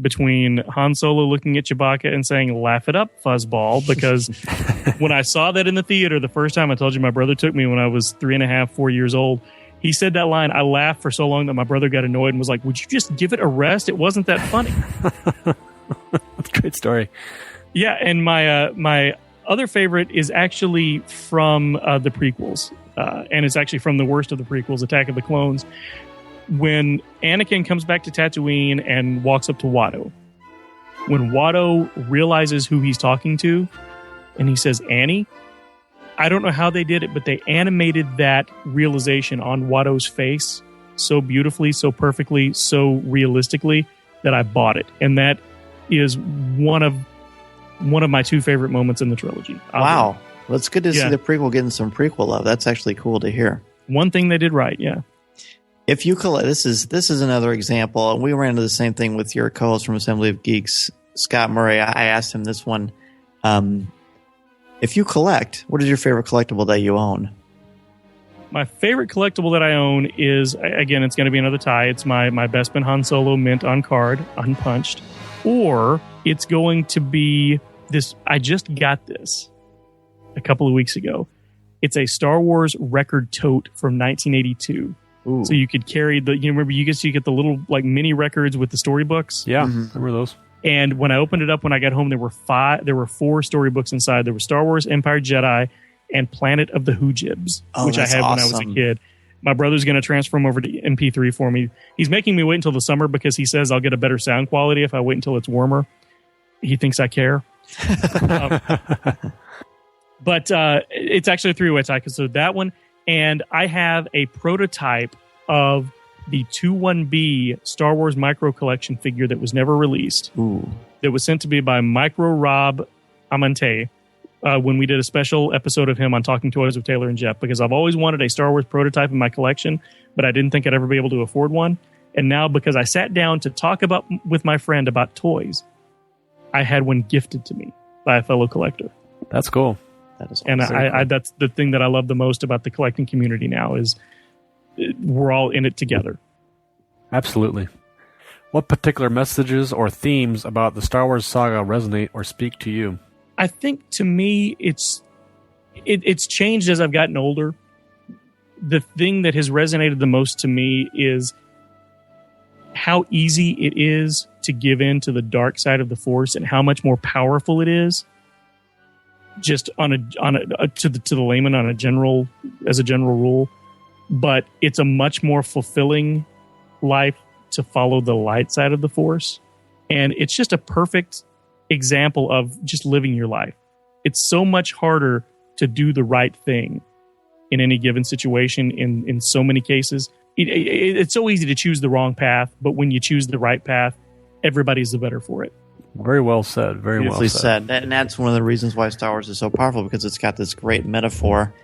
between Han Solo looking at Chewbacca and saying, "Laugh it up, fuzzball," because when I saw that in the theater the first time, I told you my brother took me when I was 3.5, 4 years old. He said that line. I laughed for so long that my brother got annoyed and was like, "Would you just give it a rest? It wasn't that funny." That's a great story. Yeah, and my other favorite is actually from the prequels, and it's actually from the worst of the prequels, Attack of the Clones. When Anakin comes back to Tatooine and walks up to Watto, when Watto realizes who he's talking to, and he says, "Annie," I don't know how they did it, but they animated that realization on Watto's face so beautifully, so perfectly, so realistically that I bought it. And that is one of my 2 favorite moments in the trilogy. Wow. Well, it's good to see the prequel getting some prequel love. That's actually cool to hear. One thing they did right, yeah. If you collect, this is another example, and we ran into the same thing with your co-host from Assembly of Geeks, Scott Murray. I asked him this one. If you collect, what is your favorite collectible that you own? My favorite collectible that I own is, again, it's going to be another tie. It's my Bespin Han Solo mint on card, unpunched. Or it's going to be this. I just got this a couple of weeks ago. It's a Star Wars record tote from 1982. Ooh. So you could carry remember you get the little like mini records with the storybooks. Yeah, remember those. And when I opened it up when I got home, there were 4 storybooks inside. There was Star Wars, Empire Jedi, and Planet of the Hoojibs, which I had when I was a kid. My brother's going to transfer them over to MP3 for me. He's making me wait until the summer because he says I'll get a better sound quality if I wait until it's warmer. He thinks I care. But it's actually a 3-way tie. So that one, and I have a prototype of the 2-1B Star Wars Micro Collection figure that was never released. Ooh. That was sent to me by Micro Rob Amante when we did a special episode of him on Talking Toys with Taylor and Jeff, because I've always wanted a Star Wars prototype in my collection, but I didn't think I'd ever be able to afford one. And now, because I sat down to talk with my friend about toys, I had one gifted to me by a fellow collector. That's cool. That is and awesome. I that's the thing that I love the most about the collecting community now is we're all in it together. Absolutely. What particular messages or themes about the Star Wars saga resonate or speak to you? I think to me it's changed as I've gotten older. The thing that has resonated the most to me is how easy it is to give in to the dark side of the Force and how much more powerful it is. Just to the layman as a general rule, but it's a much more fulfilling life to follow the light side of the Force, and it's just a perfect example of just living your life. It's so much harder to do the right thing in any given situation. In so many cases, it's so easy to choose the wrong path, but when you choose the right path, everybody's the better for it. Very well said. Very Beautifully well said. And that's one of the reasons why Star Wars is so powerful, because it's got this great metaphor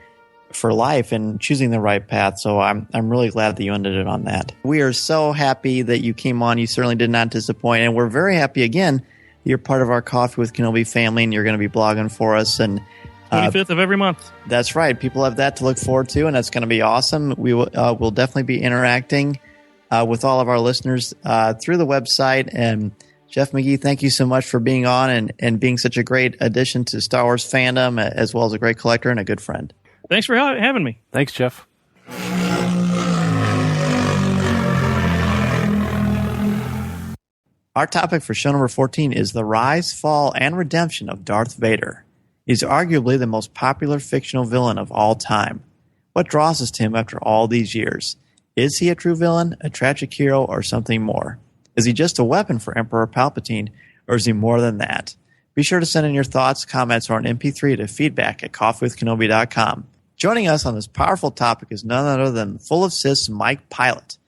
for life and choosing the right path. So I'm really glad that you ended it on that. We are so happy that you came on. You certainly did not disappoint. And we're very happy, again, you're part of our Coffee with Kenobi family, and you're going to be blogging for us. And 25th of every month. That's right. People have that to look forward to, and that's going to be awesome. We will we'll definitely be interacting with all of our listeners through the website. And Jeff McGee, thank you so much for being on and being such a great addition to Star Wars fandom, as well as a great collector and a good friend. Thanks for having me. Thanks, Jeff. Our topic for show number 14 is the rise, fall, and redemption of Darth Vader. He's arguably the most popular fictional villain of all time. What draws us to him after all these years? Is he a true villain, a tragic hero, or something more? Is he just a weapon for Emperor Palpatine, or is he more than that? Be sure to send in your thoughts, comments, or an MP3 to feedback@coffeewithkenobi.com. Joining us on this powerful topic is none other than Full of Sith's Mike Pilot.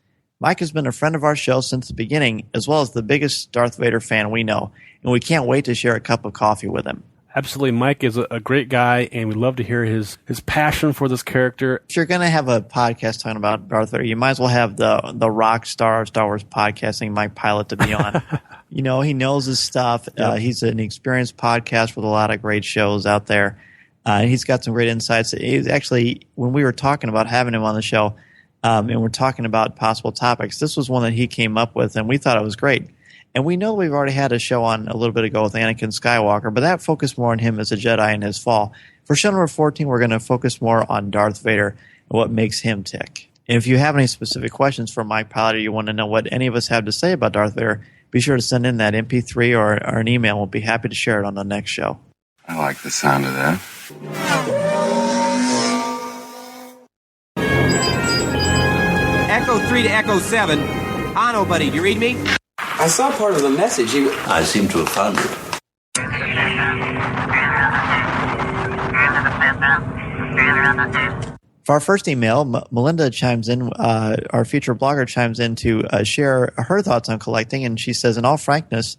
Mike has been a friend of our show since the beginning, as well as the biggest Darth Vader fan we know, and we can't wait to share a cup of coffee with him. Absolutely. Mike is a great guy, and we'd love to hear his passion for this character. If you're going to have a podcast talking about Darth Vader, you might as well have the rock star of Star Wars podcasting, Mike Pilot, to be on. You know, he knows his stuff. Yep. He's an experienced podcast with a lot of great shows out there. And he's got some great insights. He's actually, when we were talking about having him on the show, and we're talking about possible topics, this was one that he came up with, and we thought it was great. And we know we've already had a show on a little bit ago with Anakin Skywalker, but that focused more on him as a Jedi and his fall. For show number 14, we're going to focus more on Darth Vader and what makes him tick. And if you have any specific questions for Mike Pilot, or you want to know what any of us have to say about Darth Vader, be sure to send in that MP3 or an email. We'll be happy to share it on the next show. I like the sound of that. Echo 3 to Echo 7. Ano, buddy, do you read me? I saw part of the message. I seem to have found it. For our first email, Melinda chimes in, our featured blogger chimes in to share her thoughts on collecting, and she says, in all frankness,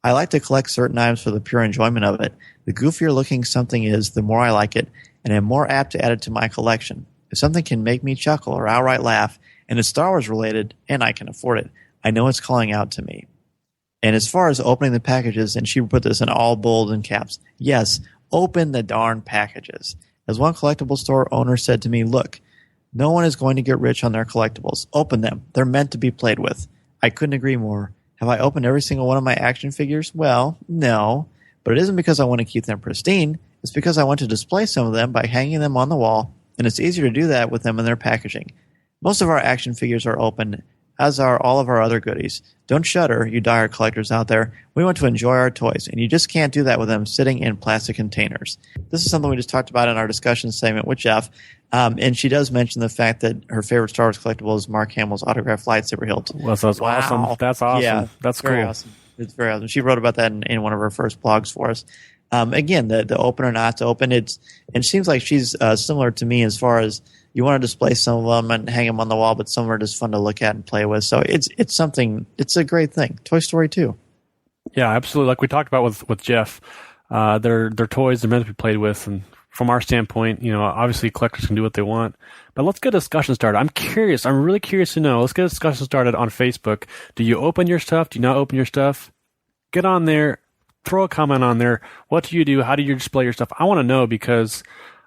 I like to collect certain items for the pure enjoyment of it. The goofier looking something is, the more I like it, and I'm more apt to add it to my collection. If something can make me chuckle or outright laugh, and it's Star Wars related, and I can afford it, I know it's calling out to me. And as far as opening the packages, and she put this in all bold and caps, yes, open the darn packages. As one collectible store owner said to me, look, no one is going to get rich on their collectibles. Open them. They're meant to be played with. I couldn't agree more. Have I opened every single one of my action figures? Well, no. But it isn't because I want to keep them pristine. It's because I want to display some of them by hanging them on the wall, and it's easier to do that with them in their packaging. Most of our action figures are open as are all of our other goodies. Don't shudder, you diehard collectors out there. We want to enjoy our toys, and you just can't do that with them sitting in plastic containers. This is something we just talked about in our discussion segment with Jeff, and she does mention the fact that her favorite Star Wars collectible is Mark Hamill's autographed lightsaber hilt. Well, that's awesome. That's awesome. Yeah, that's very cool. Awesome. It's very awesome. She wrote about that in one of her first blogs for us. Again, the open or not to open, it seems like she's similar to me as far as you want to display some of them and hang them on the wall, but some are just fun to look at and play with. So it's something. It's a great thing. Toy Story 2. Yeah, absolutely. Like we talked about with Jeff, they're toys. They're meant to be played with, and from our standpoint, obviously collectors can do what they want. But let's get a discussion started. I'm curious. I'm really curious to know. Let's get a discussion started on Facebook. Do you open your stuff? Do you not open your stuff? Get on there. Throw a comment on there. What do you do? How do you display your stuff? I want to know because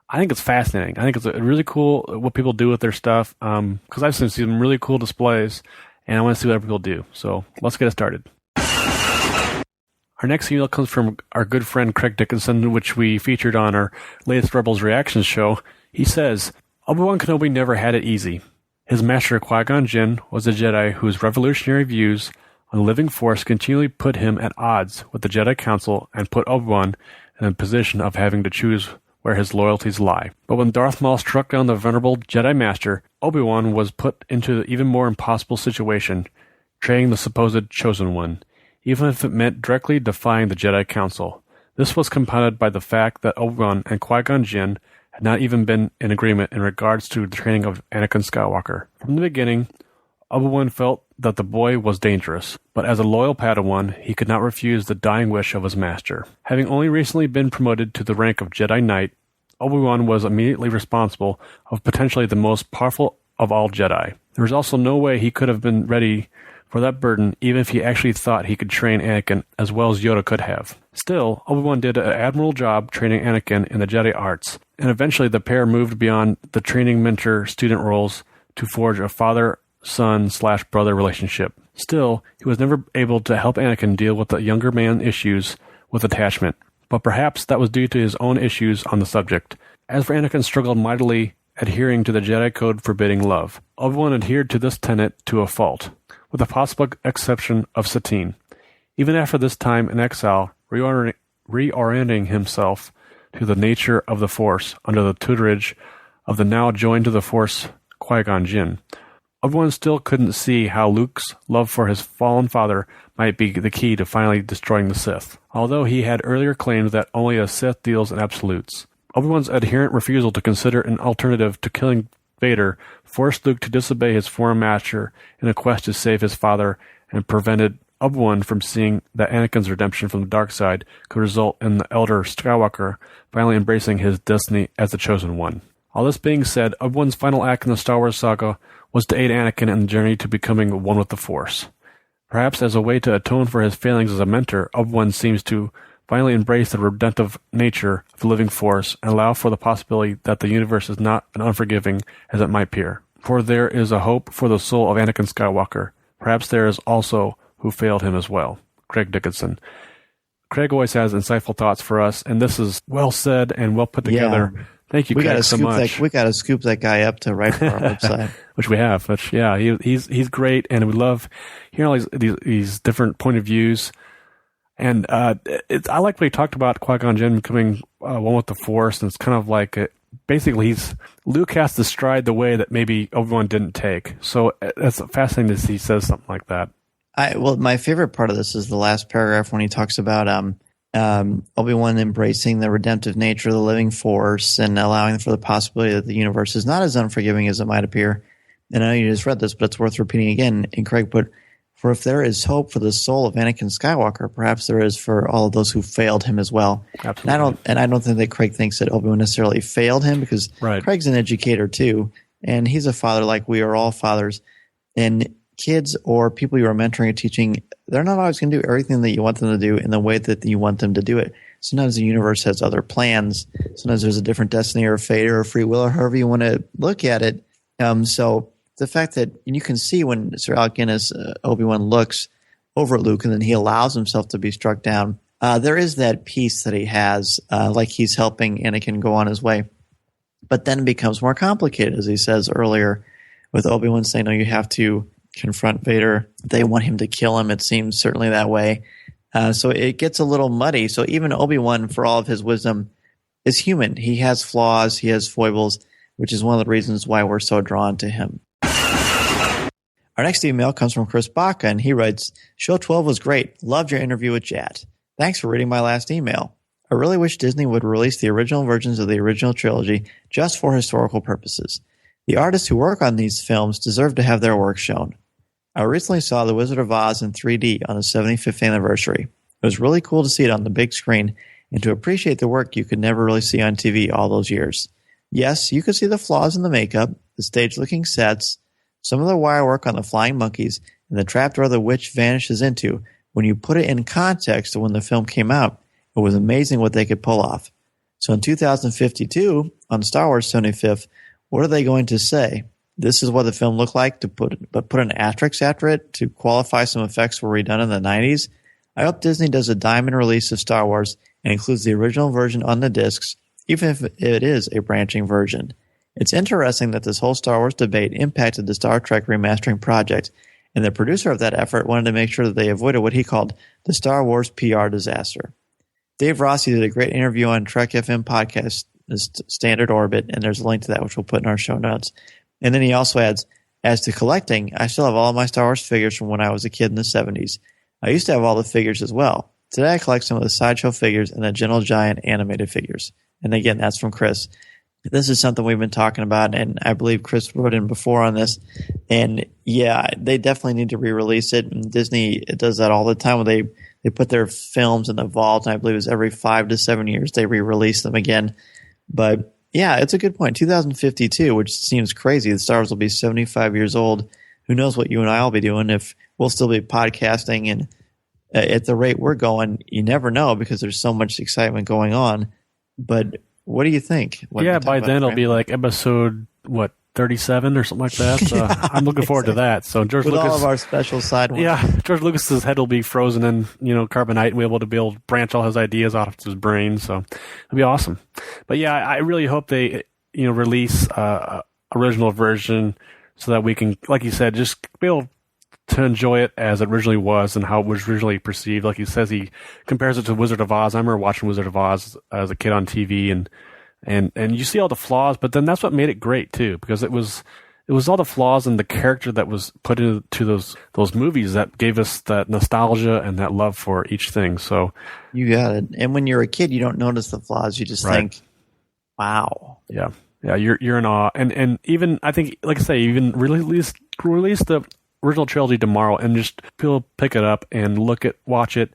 I think it's fascinating. I think it's really cool what people do with their stuff because I've seen some really cool displays, and I want to see what other people do. So let's get it started. Our next email comes from our good friend Craig Dickinson, which we featured on our latest Rebels Reactions show. He says, Obi-Wan Kenobi never had it easy. His master Qui-Gon Jinn was a Jedi whose revolutionary views on the living force continually put him at odds with the Jedi Council and put Obi-Wan in a position of having to choose where his loyalties lie. But when Darth Maul struck down the venerable Jedi Master, Obi-Wan was put into an even more impossible situation, betraying the supposed Chosen One, even if it meant directly defying the Jedi Council. This was compounded by the fact that Obi-Wan and Qui-Gon Jinn had not even been in agreement in regards to the training of Anakin Skywalker. From the beginning, Obi-Wan felt that the boy was dangerous, but as a loyal Padawan, he could not refuse the dying wish of his master. Having only recently been promoted to the rank of Jedi Knight, Obi-Wan was immediately responsible of potentially the most powerful of all Jedi. There was also no way he could have been ready for that burden, even if he actually thought he could train Anakin as well as Yoda could have. Still, Obi-Wan did an admirable job training Anakin in the Jedi arts, and eventually the pair moved beyond the training mentor-student roles to forge a father-son/brother relationship. Still, he was never able to help Anakin deal with the younger man issues with attachment, but perhaps that was due to his own issues on the subject. As for Anakin struggled mightily adhering to the Jedi Code forbidding love, Obi-Wan adhered to this tenet to a fault, with the possible exception of Satine. Even after this time in exile, reorienting himself to the nature of the Force under the tutorage of the now joined to the Force Qui-Gon Jinn, Obi-Wan still couldn't see how Luke's love for his fallen father might be the key to finally destroying the Sith, although he had earlier claimed that only a Sith deals in absolutes. Obi-Wan's adherent refusal to consider an alternative to killing Vader forced Luke to disobey his foreign master in a quest to save his father and prevented Obi-Wan from seeing that Anakin's redemption from the dark side could result in the elder Skywalker finally embracing his destiny as the Chosen One. All this being said, Obi-Wan's final act in the Star Wars saga was to aid Anakin in the journey to becoming one with the Force. Perhaps as a way to atone for his failings as a mentor, Obi-Wan seems to finally embrace the redemptive nature of the living Force and allow for the possibility that the universe is not as unforgiving as it might appear. For there is a hope for the soul of Anakin Skywalker. Perhaps there is also who failed him as well. Craig Dickinson. Craig always has insightful thoughts for us, and this is well said and well put together. Yeah. Thank you, Craig, so much. We got to scoop that guy up to write for our website. Which we have. Which, yeah, he's great, and we love hearing all these different point of views. And I like what he talked about Qui-Gon Jinn becoming one with the Force, and it's kind of like basically Luke has to stride the way that maybe Obi-Wan didn't take. So that's fascinating to see he says something like that. Well, my favorite part of this is the last paragraph when he talks about Obi-Wan embracing the redemptive nature of the living Force and allowing for the possibility that the universe is not as unforgiving as it might appear. And I know you just read this, but it's worth repeating again. And Craig put, for if there is hope for the soul of Anakin Skywalker, perhaps there is for all of those who failed him as well. Absolutely. And I don't think that Craig thinks that Obi-Wan necessarily failed him, because Craig's an educator too, and he's a father like we are all fathers. And kids or people you are mentoring or teaching, they're not always going to do everything that you want them to do in the way that you want them to do it. Sometimes the universe has other plans. Sometimes there's a different destiny or fate or free will or however you want to look at it. So the fact that you can see when Sir Alec Guinness, Obi-Wan, looks over at Luke and then he allows himself to be struck down, there is that peace that he has, like he's helping Anakin go on his way. But then it becomes more complicated, as he says earlier, with Obi-Wan saying, no, you have to confront Vader. They want him to kill him. It seems certainly that way. So it gets a little muddy. So even Obi-Wan, for all of his wisdom, is human. He has flaws. He has foibles, which is one of the reasons why we're so drawn to him. Our next email comes from Chris Baca, and he writes, Show 12 was great. Loved your interview with Jat. Thanks for reading my last email. I really wish Disney would release the original versions of the original trilogy just for historical purposes. The artists who work on these films deserve to have their work shown. I recently saw The Wizard of Oz in 3D on the 75th anniversary. It was really cool to see it on the big screen and to appreciate the work you could never really see on TV all those years. Yes, you could see the flaws in the makeup, the stage-looking sets, some of the wire work on the flying monkeys, and the trapdoor the witch vanishes into. When you put it in context to when the film came out, it was amazing what they could pull off. So in 2052, on Star Wars 75th, what are they going to say? This is what the film looked like, but put an asterisk after it to qualify some effects were redone in the 90s? I hope Disney does a diamond release of Star Wars and includes the original version on the discs, even if it is a branching version. It's interesting that this whole Star Wars debate impacted the Star Trek remastering project, and the producer of that effort wanted to make sure that they avoided what he called the Star Wars PR disaster. Dave Rossi did a great interview on Trek FM podcast, Standard Orbit, and there's a link to that which we'll put in our show notes. And then he also adds, as to collecting, I still have all of my Star Wars figures from when I was a kid in the 70s. I used to have all the figures as well. Today I collect some of the Sideshow figures and the Gentle Giant animated figures. And again, that's from Chris. This is something we've been talking about, and I believe Chris wrote in before on this. And yeah, they definitely need to re-release it. And Disney does that all the time when they put their films in the vault, and I believe it's every 5 to 7 years they re-release them again. But yeah, it's a good point. 2052, which seems crazy. The Star Wars will be 75 years old. Who knows what you and I will be doing if we'll still be podcasting. And at the rate we're going, you never know because there's so much excitement going on. But what do you think? By then it'll be like episode, 37 or something like that. So I'm looking forward to that. So George With Lucas, all of our special side ones. Yeah, George Lucas's head will be frozen in, carbonite, and we'll be able to branch all his ideas out of his brain. So it'll be awesome. But yeah, I really hope they, release original version so that we can, like you said, just be able to enjoy it as it originally was and how it was originally perceived. Like he says, he compares it to Wizard of Oz. I remember watching Wizard of Oz as a kid on TV, and you see all the flaws, but then that's what made it great too, because it was all the flaws and the character that was put into those movies that gave us that nostalgia and that love for each thing. So you got it. And when you're a kid, you don't notice the flaws. You just think, wow. Yeah. Yeah. You're in awe. And even, I think, like I say, even release the original trilogy tomorrow and just people pick it up and watch it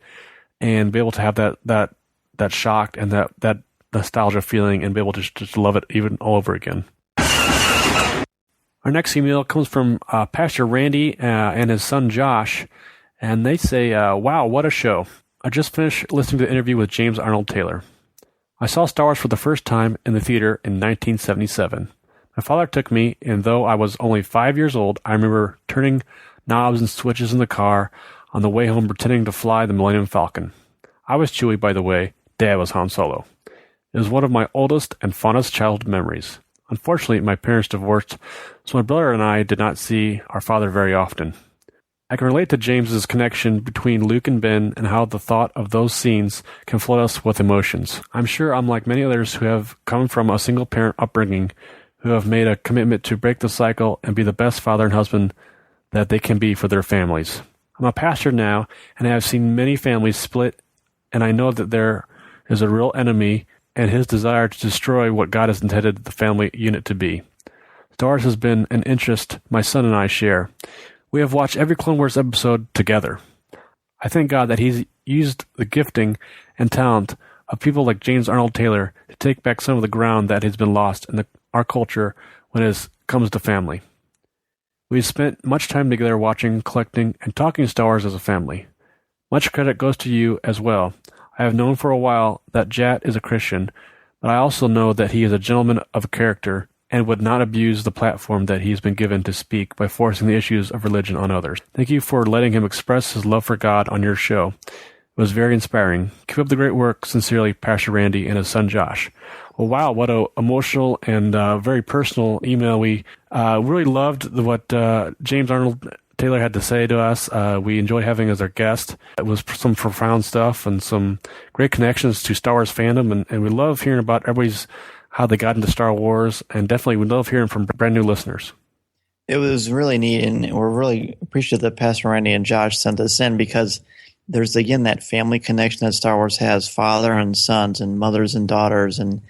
and be able to have that shock and that nostalgia feeling and be able to just love it even all over again. Our next email comes from Pastor Randy and his son Josh, and they say, wow, what a show. I just finished listening to the interview with James Arnold Taylor. I saw Star Wars for the first time in the theater in 1977. My father took me, and though I was only 5 years old, I remember turning knobs and switches in the car on the way home pretending to fly the Millennium Falcon. I was Chewie, by the way. Dad was Han Solo. It was one of my oldest and fondest childhood memories. Unfortunately, my parents divorced, so my brother and I did not see our father very often. I can relate to James's connection between Luke and Ben and how the thought of those scenes can flood us with emotions. I'm sure I'm like many others who have come from a single-parent upbringing, who have made a commitment to break the cycle and be the best father and husband that they can be for their families. I'm a pastor now, and I have seen many families split, and I know that there is a real enemy and his desire to destroy what God has intended the family unit to be. Star Wars has been an interest my son and I share. We have watched every Clone Wars episode together. I thank God that he's used the gifting and talent of people like James Arnold Taylor to take back some of the ground that has been lost in our culture when it comes to family. We've spent much time together watching, collecting, and talking Star Wars as a family. Much credit goes to you as well. I have known for a while that Jat is a Christian, but I also know that he is a gentleman of character and would not abuse the platform that he's been given to speak by forcing the issues of religion on others. Thank you for letting him express his love for God on your show. It was very inspiring. Keep up the great work. Sincerely, Pastor Randy and his son Josh. Well, wow, what an emotional and very personal email. We really loved what James Arnold Taylor had to say to us. We enjoy having as our guest. It was some profound stuff and some great connections to Star Wars fandom, and we love hearing about everybody's how they got into Star Wars, and definitely we love hearing from brand new listeners. It was really neat, and we're really appreciative that Pastor Randy and Josh sent this in because there's, again, that family connection that Star Wars has, father and sons and mothers and daughters and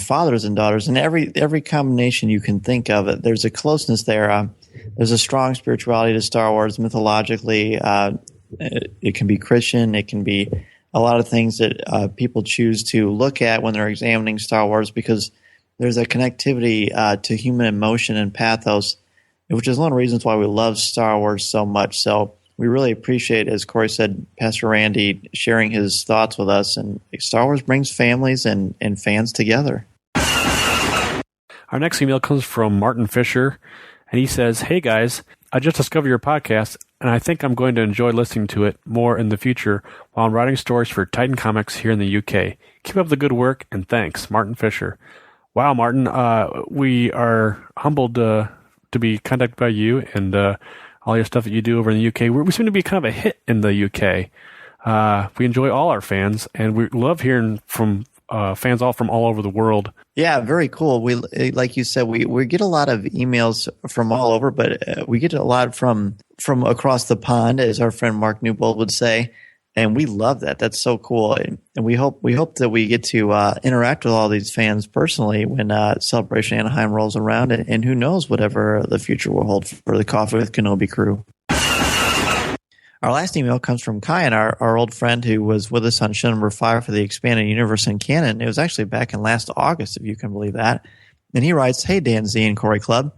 fathers and daughters, and every combination you can think of it. There's a closeness there. There's a strong spirituality to Star Wars mythologically. It can be Christian. It can be a lot of things that people choose to look at when they're examining Star Wars because there's a connectivity to human emotion and pathos, which is one of the reasons why we love Star Wars so much. So we really appreciate, as Corey said, Pastor Randy sharing his thoughts with us. And Star Wars brings families and fans together. Our next email comes from Martin Fisher, and he says, "Hey guys, I just discovered your podcast, and I think I'm going to enjoy listening to it more in the future while I'm writing stories for Titan Comics here in the UK. Keep up the good work, and thanks, Martin Fisher." Wow, Martin, we are humbled to be contacted by you and all your stuff that you do over in the UK. We seem to be kind of a hit in the UK. We enjoy all our fans, and we love hearing from fans all from all over the world. Yeah, very cool. We, like you said, we get a lot of emails from all over, but we get a lot from across the pond, as our friend Mark Newbold would say, and we love that. That's so cool, and we hope that we get to interact with all these fans personally when Celebration Anaheim rolls around, and who knows whatever the future will hold for the Coffee with Kenobi crew. Our last email comes from Kyan, our old friend who was with us on show number 5 for the Expanded Universe and Canon. It was actually back in last August, if you can believe that. And he writes, "Hey, Dan Z and Corey Club.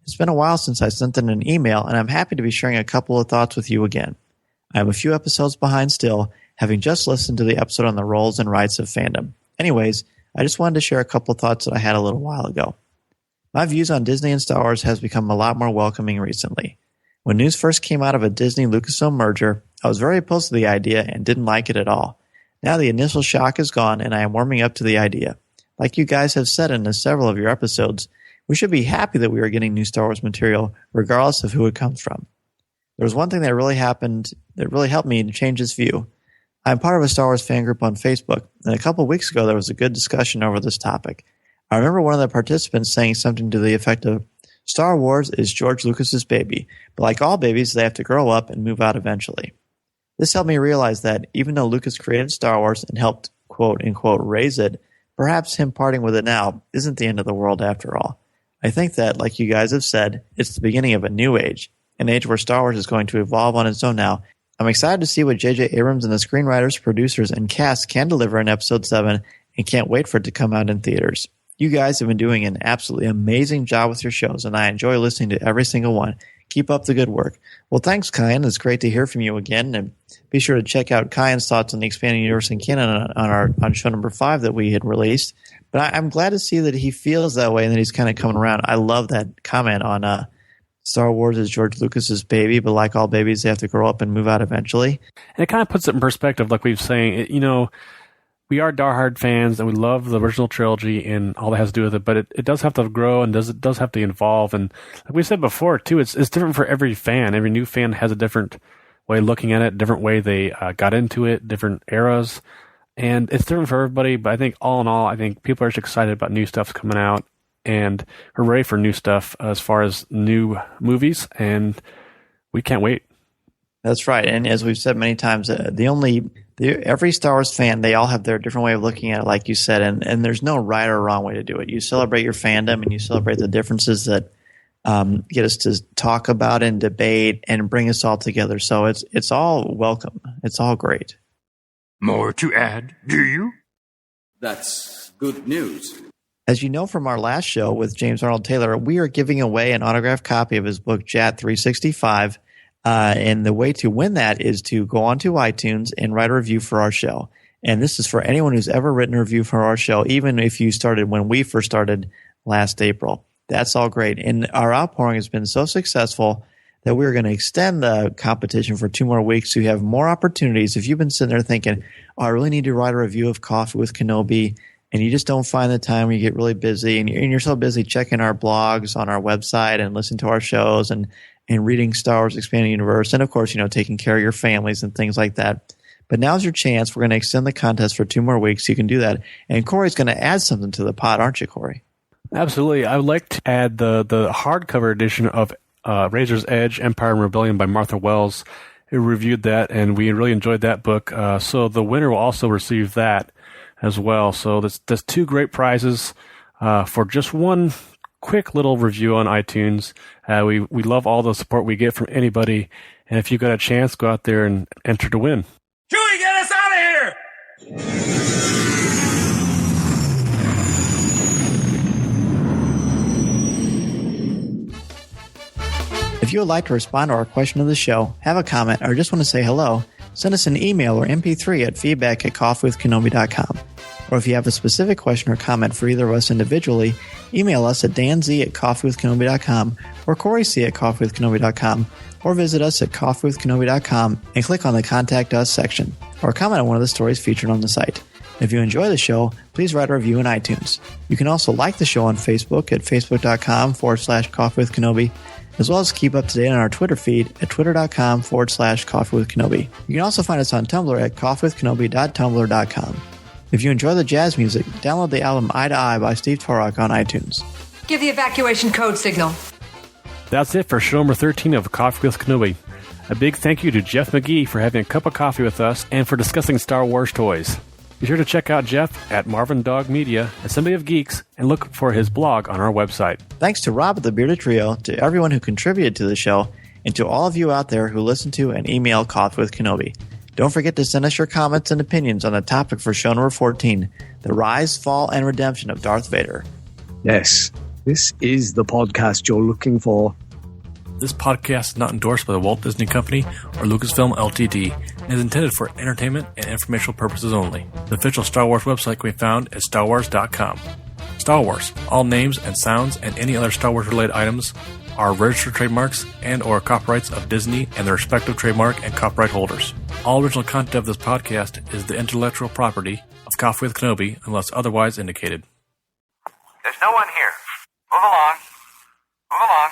It's been a while since I sent in an email, and I'm happy to be sharing a couple of thoughts with you again. I am a few episodes behind still, having just listened to the episode on the roles and rights of fandom. Anyways, I just wanted to share a couple of thoughts that I had a little while ago. My views on Disney and Star Wars has become a lot more welcoming recently. When news first came out of a Disney-Lucasfilm merger, I was very opposed to the idea and didn't like it at all. Now the initial shock is gone, and I am warming up to the idea. Like you guys have said in several of your episodes, we should be happy that we are getting new Star Wars material, regardless of who it comes from. There was one thing that really happened that really helped me to change this view. I'm part of a Star Wars fan group on Facebook, and a couple of weeks ago there was a good discussion over this topic. I remember one of the participants saying something to the effect of, Star Wars is George Lucas's baby, but like all babies, they have to grow up and move out eventually. This helped me realize that even though Lucas created Star Wars and helped quote-unquote raise it, perhaps him parting with it now isn't the end of the world after all. I think that, like you guys have said, it's the beginning of a new age, an age where Star Wars is going to evolve on its own now. I'm excited to see what J.J. Abrams and the screenwriters, producers, and cast can deliver in Episode 7 and can't wait for it to come out in theaters. You guys have been doing an absolutely amazing job with your shows, and I enjoy listening to every single one. Keep up the good work. Well, thanks, Kyan. It's great to hear from you again. And be sure to check out Kyan's thoughts on the Expanded Universe and Canon on show number 5 that we had released. But I'm glad to see that he feels that way and that he's kind of coming around. I love that comment on Star Wars is George Lucas's baby, but like all babies, they have to grow up and move out eventually. And it kind of puts it in perspective, like we've saying, we are diehard fans and we love the original trilogy and all that has to do with it, but it does have to grow and it does have to evolve. And like we said before, too, it's different for every fan. Every new fan has a different way of looking at it, different way they got into it, different eras. And it's different for everybody, but I think all in all, I think people are just excited about new stuff coming out and we're ready for new stuff as far as new movies, and we can't wait. That's right. And as we've said many times, every Star Wars fan, they all have their different way of looking at it, like you said, and there's no right or wrong way to do it. You celebrate your fandom and you celebrate the differences that get us to talk about and debate and bring us all together. So it's all welcome. It's all great. More to add, do you? That's good news. As you know from our last show with James Arnold Taylor, we are giving away an autographed copy of his book, Jat 365. And the way to win that is to go onto iTunes and write a review for our show. And this is for anyone who's ever written a review for our show, even if you started when we first started last April. That's all great. And our outpouring has been so successful that we're going to extend the competition for 2 more weeks so you have more opportunities. If you've been sitting there thinking, I really need to write a review of Coffee with Kenobi, and you just don't find the time, you get really busy, and you're so busy checking our blogs on our website and listening to our shows and reading Star Wars Expanded Universe, and of course, taking care of your families and things like that. But now's your chance. We're going to extend the contest for 2 more weeks. You can do that. And Corey's going to add something to the pot, aren't you, Corey? Absolutely. I would like to add the hardcover edition of Razor's Edge, Empire and Rebellion by Martha Wells. We reviewed that, and we really enjoyed that book. So the winner will also receive that as well. So that's 2 great prizes for just one quick little review on iTunes. We love all the support we get from anybody. And if you got a chance, go out there and enter to win. Chewie, get us out of here! If you would like to respond to our question of the show, have a comment, or just want to say hello, send us an email or MP3 at feedback@coffeewithkenobi.com. Or if you have a specific question or comment for either of us individually, email us at danz@coffeewithkenobi.com or coryc@coffeewithkenobi.com, or visit us at coffeewithkenobi.com and click on the Contact Us section, or comment on one of the stories featured on the site. If you enjoy the show, please write a review in iTunes. You can also like the show on Facebook at facebook.com/coffeewithkenobi, as well as keep up to date on our Twitter feed at twitter.com/coffeewithkenobi. You can also find us on Tumblr at coffeewithkenobi.tumblr.com. If you enjoy the jazz music, download the album Eye to Eye by Steve Torok on iTunes. Give the evacuation code signal. That's it for show number 13 of Coffee with Kenobi. A big thank you to Jeff McGee for having a cup of coffee with us and for discussing Star Wars toys. Be sure to check out Jeff at Marvin Dog Media, Assembly of Geeks, and look for his blog on our website. Thanks to Rob at the Bearded Trio, to everyone who contributed to the show, and to all of you out there who listen to and email Coffee with Kenobi. Don't forget to send us your comments and opinions on the topic for show number 14, the rise, fall, and redemption of Darth Vader. Yes, this is the podcast you're looking for. This podcast is not endorsed by the Walt Disney Company or Lucasfilm Ltd. and is intended for entertainment and informational purposes only. The official Star Wars website can be found at starwars.com. Star Wars, all names and sounds and any other Star Wars related items are registered trademarks and or copyrights of Disney and their respective trademark and copyright holders. All original content of this podcast is the intellectual property of Coffee with Kenobi unless otherwise indicated. There's no one here. Move along. Move along.